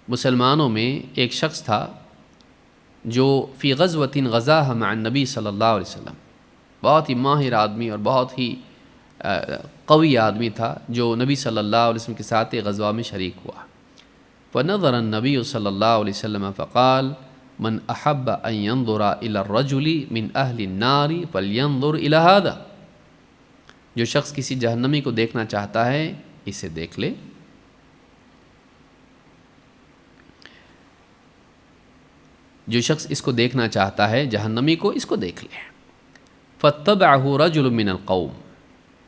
Speaker 1: مسلمانوں میں ایک شخص تھا جو فی غزوۃ غزاها مع النبی صلی اللہ علیہ وسلم، بہت ہی ماہر آدمی اور بہت ہی قوی آدمی تھا جو نبی صلی اللہ علیہ وسلم کے ساتھ غزوہ میں شریک ہوا. فنظر النبی صلی اللہ علیہ وسلم فقال من احب ان ينظر الى الرجل من اہل النار فلينظر الى هذا، جو شخص کسی جہنمی کو دیکھنا چاہتا ہے اسے دیکھ لے. جو شخص اس کو دیکھنا چاہتا ہے جہنمی کو، اس کو دیکھ لے. فاتبعه رجل من القوم،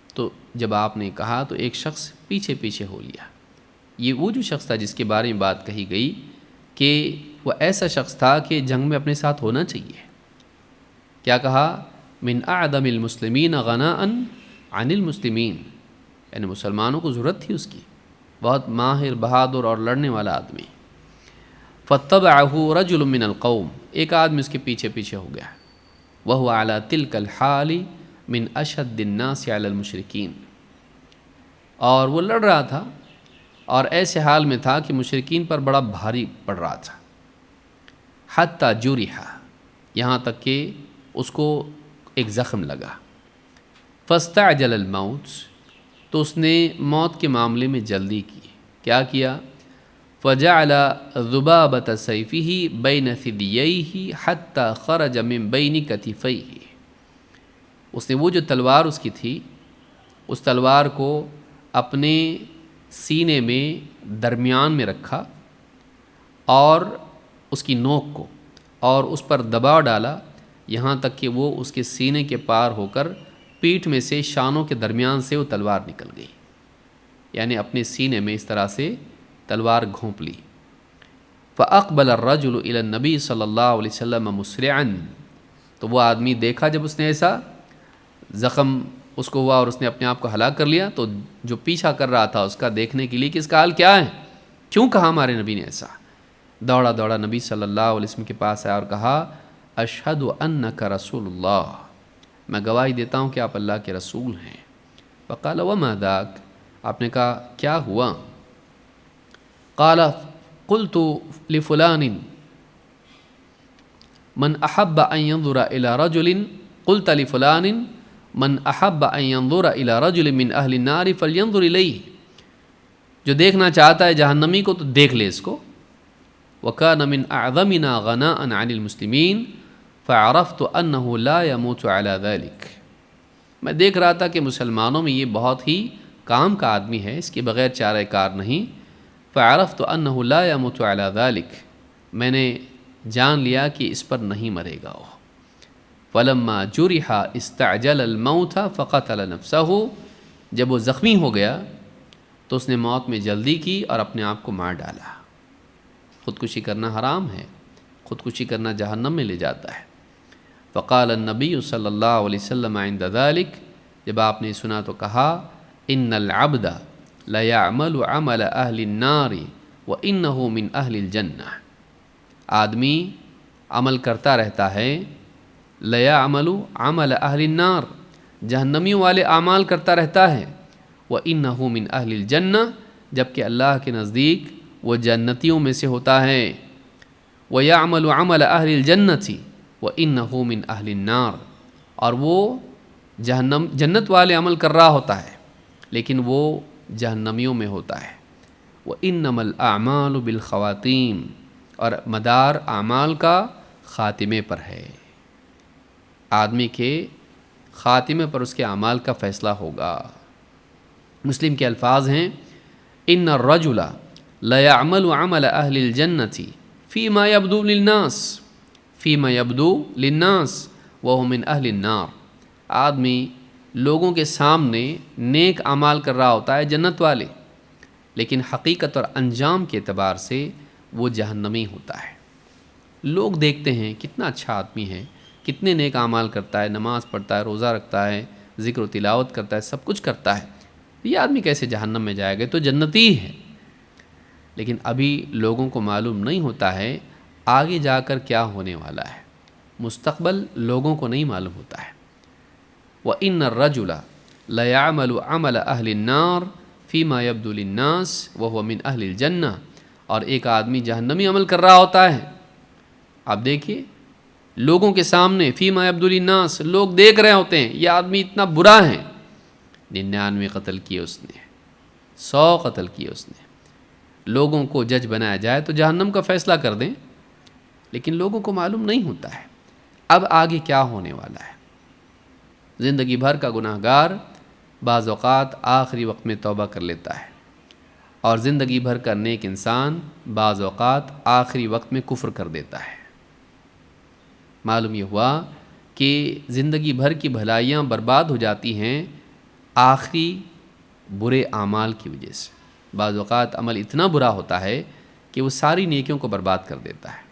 Speaker 1: تو جب آپ نے کہا تو ایک شخص پیچھے پیچھے ہو لیا. یہ وہ جو شخص تھا جس کے بارے میں بات کہی گئی کہ وہ ایسا شخص تھا کہ جنگ میں اپنے ساتھ ہونا چاہیے. کیا کہا؟ من اعظم المسلمین غناء عن المسلمین، یعنی مسلمانوں کو ضرورت تھی اس کی، بہت ماہر، بہادر اور لڑنے والا آدمی. فاتبعه رجل من القوم، ایک آدمی اس کے پیچھے پیچھے ہو گیا. وهو على تلك الحال من اشد الناس على المشرکین، اور وہ لڑ رہا تھا اور ایسے حال میں تھا کہ مشرکین پر بڑا بھاری پڑ رہا تھا. حتی جرح، یہاں تک کہ اس کو ایک زخم لگا. فاستعجل الموت، تو اس نے موت کے معاملے میں جلدی کی. کیا کیا؟ فجعل ذبابة سيفه بين ثدييه حتى خرج من بين كتفيه، اس نے وہ جو تلوار اس کی تھی اس تلوار کو اپنے سینے میں درمیان میں رکھا اور اس کی نوک کو، اور اس پر دباؤ ڈالا یہاں تک کہ وہ اس کے سینے کے پار ہو کر پیٹھ میں سے شانوں کے درمیان سے وہ تلوار نکل گئی. یعنی اپنے سینے میں اس طرح سے تلوار گھونپ لی. فاقبل الرجل الى النبی صلی اللہ علیہ وسلم مسرعا، تو وہ آدمی دیکھا جب اس نے ایسا زخم اس کو ہوا اور اس نے اپنے آپ کو ہلاک کر لیا، تو جو پیچھا کر رہا تھا اس کا دیکھنے کے لیے کہ اس کا حال کیا ہے، کیوں کہا ہمارے نبی نے ایسا، دوڑا دوڑا نبی صلی اللہ علیہ وسلم کے پاس آیا اور کہا اشہد انک رسول اللہ، میں گواہی دیتا ہوں کہ آپ اللہ کے رسول ہیں. فقال وما ذاک، آپ نے کہا کیا ہوا؟ قال قلت لفلان من احب ان ينظر الى رجل، قلت لفلان من احب ان ينظر الى رجل من اہل النار فلينظر الیہ، جو دیکھنا چاہتا ہے جہنمی کو تو دیکھ لے اس کو. وكان من اعظمنا غناء عن المسلمین فعرفت انه لا يموت على ذلك، میں دیکھ رہا تھا کہ مسلمانوں میں یہ بہت ہی کام کا آدمی ہے، اس کے بغیر چارہ کار نہیں۔ فعرفت انہ لا يموت علی ذلک، میں نے جان لیا کہ اس پر نہیں مرے گا وہ۔ فلما جرح استعجل الموت فقتل نفسہ، جب وہ زخمی ہو گیا تو اس نے موت میں جلدی کی اور اپنے آپ کو مار ڈالا۔ خودکشی کرنا حرام ہے، خودکشی کرنا جہنم میں لے جاتا ہے۔ فقال النبی صلی اللہ علیہ وسلم عند ذلک، جب آپ نے سنا تو کہا ان العبد لیعمل عمل اہل النار وانہ من اہل الجنہ، آدمی عمل کرتا رہتا ہے، لیعمل عمل اہل النار، جہنمیوں والے اعمال کرتا رہتا ہے، وانہ من اہل الجنہ، جبکہ اللہ کے نزدیک وہ جنتیوں میں سے ہوتا ہے، ویعمل عمل اہل الجنۃ وانہ من اہل النار، اور وہ جنت والے عمل کر رہا ہوتا ہے لیکن وہ جہنمیوں میں ہوتا ہے۔ وانما الاعمال بالخواتیم، اور مدار اعمال کا خاتمے پر ہے، آدمی کے خاتمے پر اس کے اعمال کا فیصلہ ہوگا۔ مسلم کے الفاظ ہیں ان الرجل لیعمل عمل اہل الجنۃ فیما یبدو للناس، فیما یبدو للناس وہو من اہل النار، آدمی لوگوں کے سامنے نیک اعمال کر رہا ہوتا ہے جنت والے، لیکن حقیقت اور انجام کے اعتبار سے وہ جہنمی ہوتا ہے۔ لوگ دیکھتے ہیں کتنا اچھا آدمی ہے، کتنے نیک اعمال کرتا ہے، نماز پڑھتا ہے، روزہ رکھتا ہے، ذکر و تلاوت کرتا ہے، سب کچھ کرتا ہے، یہ آدمی کیسے جہنم میں جائے گا، تو جنتی ہے۔ لیکن ابھی لوگوں کو معلوم نہیں ہوتا ہے آگے جا کر کیا ہونے والا ہے، مستقبل لوگوں کو نہیں معلوم ہوتا ہے۔ وَإِنَّ الرَّجُلَ لَيَعْمَلُ عَمَلَ أَهْلِ النَّارِ فِيمَا يَبْدُو لِلنَّاسِ وَهُوَ مِنْ أَهْلِ الْجَنَّةِ، اور ایک آدمی جہنمی عمل کر رہا ہوتا ہے، آپ دیکھیے لوگوں کے سامنے فیما یبدو للناس، لوگ دیکھ رہے ہوتے ہیں یہ آدمی اتنا برا ہے، 99 قتل کیے اس نے، 100 قتل کیے اس نے، لوگوں کو جج بنایا جائے تو جہنم کا فیصلہ کر دیں، لیکن لوگوں کو معلوم نہیں ہوتا ہے اب آگے کیا ہونے والا ہے۔ زندگی بھر کا گناہ گار بعض اوقات آخری وقت میں توبہ کر لیتا ہے، اور زندگی بھر کا نیک انسان بعض اوقات آخری وقت میں کفر کر دیتا ہے۔ معلوم یہ ہوا کہ زندگی بھر کی بھلائیاں برباد ہو جاتی ہیں آخری برے اعمال کی وجہ سے۔ بعض اوقات عمل اتنا برا ہوتا ہے کہ وہ ساری نیکیوں کو برباد کر دیتا ہے،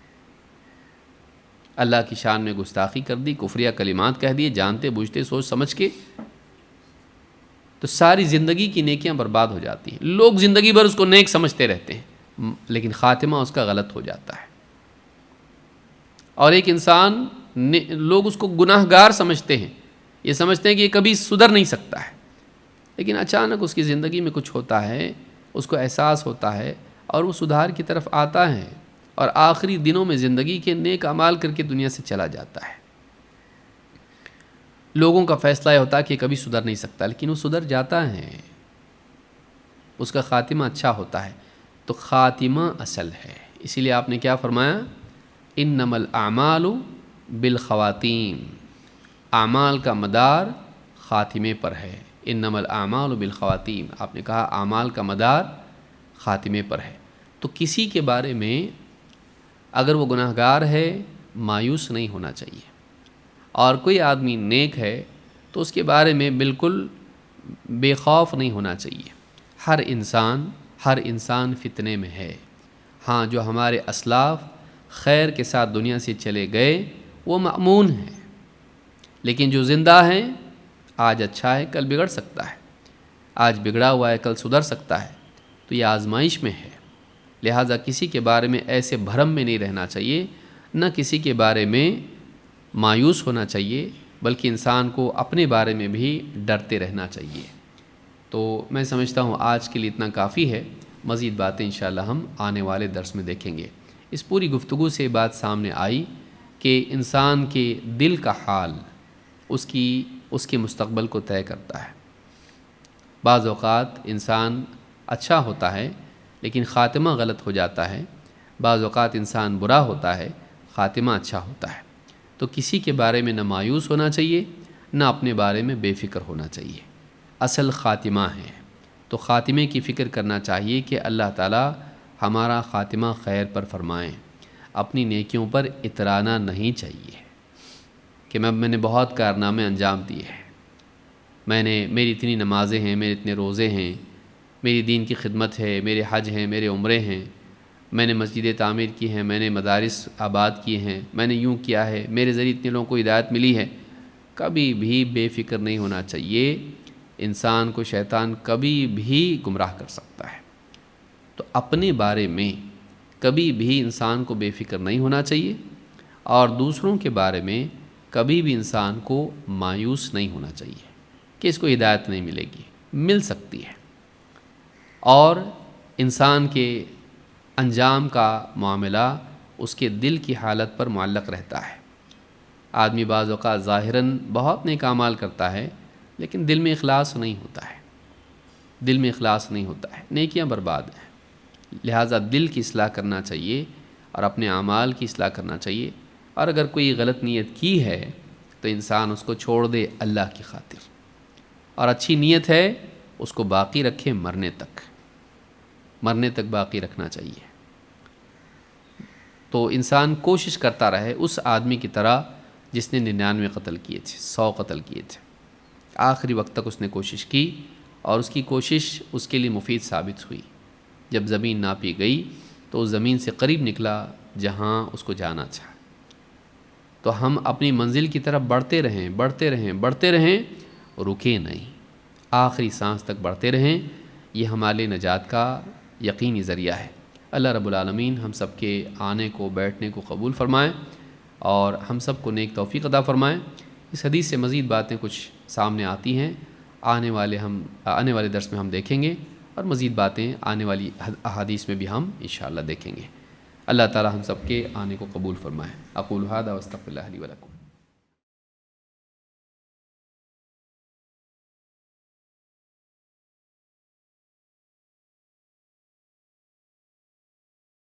Speaker 1: اللہ کی شان میں گستاخی کر دی، کفریہ کلمات کہہ دیے جانتے بوجھتے سوچ سمجھ کے، تو ساری زندگی کی نیکیاں برباد ہو جاتی ہیں۔ لوگ زندگی بھر اس کو نیک سمجھتے رہتے ہیں لیکن خاتمہ اس کا غلط ہو جاتا ہے، اور ایک انسان لوگ اس کو گناہ گار سمجھتے ہیں، یہ سمجھتے ہیں کہ یہ کبھی سدھر نہیں سکتا ہے، لیکن اچانک اس کی زندگی میں کچھ ہوتا ہے، اس کو احساس ہوتا ہے اور وہ سدھار کی طرف آتا ہے، اور آخری دنوں میں زندگی کے نیک اعمال کر کے دنیا سے چلا جاتا ہے۔ لوگوں کا فیصلہ یہ ہوتا ہے کہ کبھی سدھر نہیں سکتا، لیکن وہ سدھر جاتا ہے، اس کا خاتمہ اچھا ہوتا ہے۔ تو خاتمہ اصل ہے، اسی لیے آپ نے کیا فرمایا، انما الاعمال بالخواتیم، اعمال کا مدار خاتمے پر ہے، انما الاعمال بالخواتیم، آپ نے کہا اعمال کا مدار خاتمے پر ہے۔ تو کسی کے بارے میں اگر وہ گناہ گار ہے مایوس نہیں ہونا چاہیے، اور کوئی آدمی نیک ہے تو اس کے بارے میں بالکل بے خوف نہیں ہونا چاہیے۔ ہر انسان فتنے میں ہے، ہاں جو ہمارے اسلاف خیر کے ساتھ دنیا سے چلے گئے وہ مأمون ہیں، لیکن جو زندہ ہیں آج اچھا ہے کل بگڑ سکتا ہے، آج بگڑا ہوا ہے کل سدھر سکتا ہے، تو یہ آزمائش میں ہے۔ لہٰذا کسی کے بارے میں ایسے بھرم میں نہیں رہنا چاہیے، نہ کسی کے بارے میں مایوس ہونا چاہیے، بلکہ انسان کو اپنے بارے میں بھی ڈرتے رہنا چاہیے۔ تو میں سمجھتا ہوں آج کے لیے اتنا کافی ہے، مزید باتیں انشاءاللہ ہم آنے والے درس میں دیکھیں گے۔ اس پوری گفتگو سے بات سامنے آئی کہ انسان کے دل کا حال اس کے مستقبل کو طے کرتا ہے۔ بعض اوقات انسان اچھا ہوتا ہے لیکن خاتمہ غلط ہو جاتا ہے، بعض اوقات انسان برا ہوتا ہے خاتمہ اچھا ہوتا ہے۔ تو کسی کے بارے میں نہ مایوس ہونا چاہیے، نہ اپنے بارے میں بے فکر ہونا چاہیے، اصل خاتمہ ہے۔ تو خاتمے کی فکر کرنا چاہیے کہ اللہ تعالیٰ ہمارا خاتمہ خیر پر فرمائیں۔ اپنی نیکیوں پر اترانا نہیں چاہیے کہ میں نے بہت کارنامے انجام دیے ہیں، میری اتنی نمازیں ہیں، میرے اتنے روزے ہیں، میری دین کی خدمت ہے، میرے حج ہیں، میرے عمرے ہیں، میں نے مسجدیں تعمیر کی ہیں، میں نے مدارس آباد کیے ہیں، میں نے یوں کیا ہے، میرے ذریعے اتنے لوگوں کو ہدایت ملی ہے۔ کبھی بھی بے فکر نہیں ہونا چاہیے۔ انسان کو شیطان کبھی بھی گمراہ کر سکتا ہے، تو اپنے بارے میں کبھی بھی انسان کو بے فکر نہیں ہونا چاہیے، اور دوسروں کے بارے میں کبھی بھی انسان کو مایوس نہیں ہونا چاہیے کہ اس کو ہدایت نہیں ملے گی، مل سکتی ہے۔ اور انسان کے انجام کا معاملہ اس کے دل کی حالت پر معلق رہتا ہے۔ آدمی بعض اوقات ظاہراً بہت نیک اعمال کرتا ہے، لیکن دل میں اخلاص نہیں ہوتا ہے، دل میں اخلاص نہیں ہوتا ہے، نیکیاں برباد ہیں۔ لہٰذا دل کی اصلاح کرنا چاہیے اور اپنے اعمال کی اصلاح کرنا چاہیے، اور اگر کوئی غلط نیت کی ہے تو انسان اس کو چھوڑ دے اللہ کی خاطر، اور اچھی نیت ہے اس کو باقی رکھے مرنے تک باقی رکھنا چاہیے۔ تو انسان کوشش کرتا رہے اس آدمی کی طرح جس نے 99 قتل کیے تھے، 100 قتل کیے تھے، آخری وقت تک اس نے کوشش کی، اور اس کی کوشش اس کے لیے مفید ثابت ہوئی۔ جب زمین ناپی گئی تو اس زمین سے قریب نکلا جہاں اس کو جانا تھا۔ تو ہم اپنی منزل کی طرف بڑھتے رہیں، رکے نہیں، آخری سانس تک بڑھتے رہیں۔ یہ ہمارے نجات کا یقینی ذریعہ ہے۔ اللہ رب العالمین ہم سب کے آنے کو بیٹھنے کو قبول فرمائیں، اور ہم سب کو نیک توفیق عطا فرمائیں۔ اس حدیث سے مزید باتیں کچھ سامنے آتی ہیں، آنے والے درس میں ہم دیکھیں گے، اور مزید باتیں آنے والی احادیث میں بھی ہم انشاءاللہ دیکھیں گے۔ اللہ تعالی ہم سب کے آنے کو قبول فرمائے۔ اقول ھذا واستغفر اللہ لی ولکم۔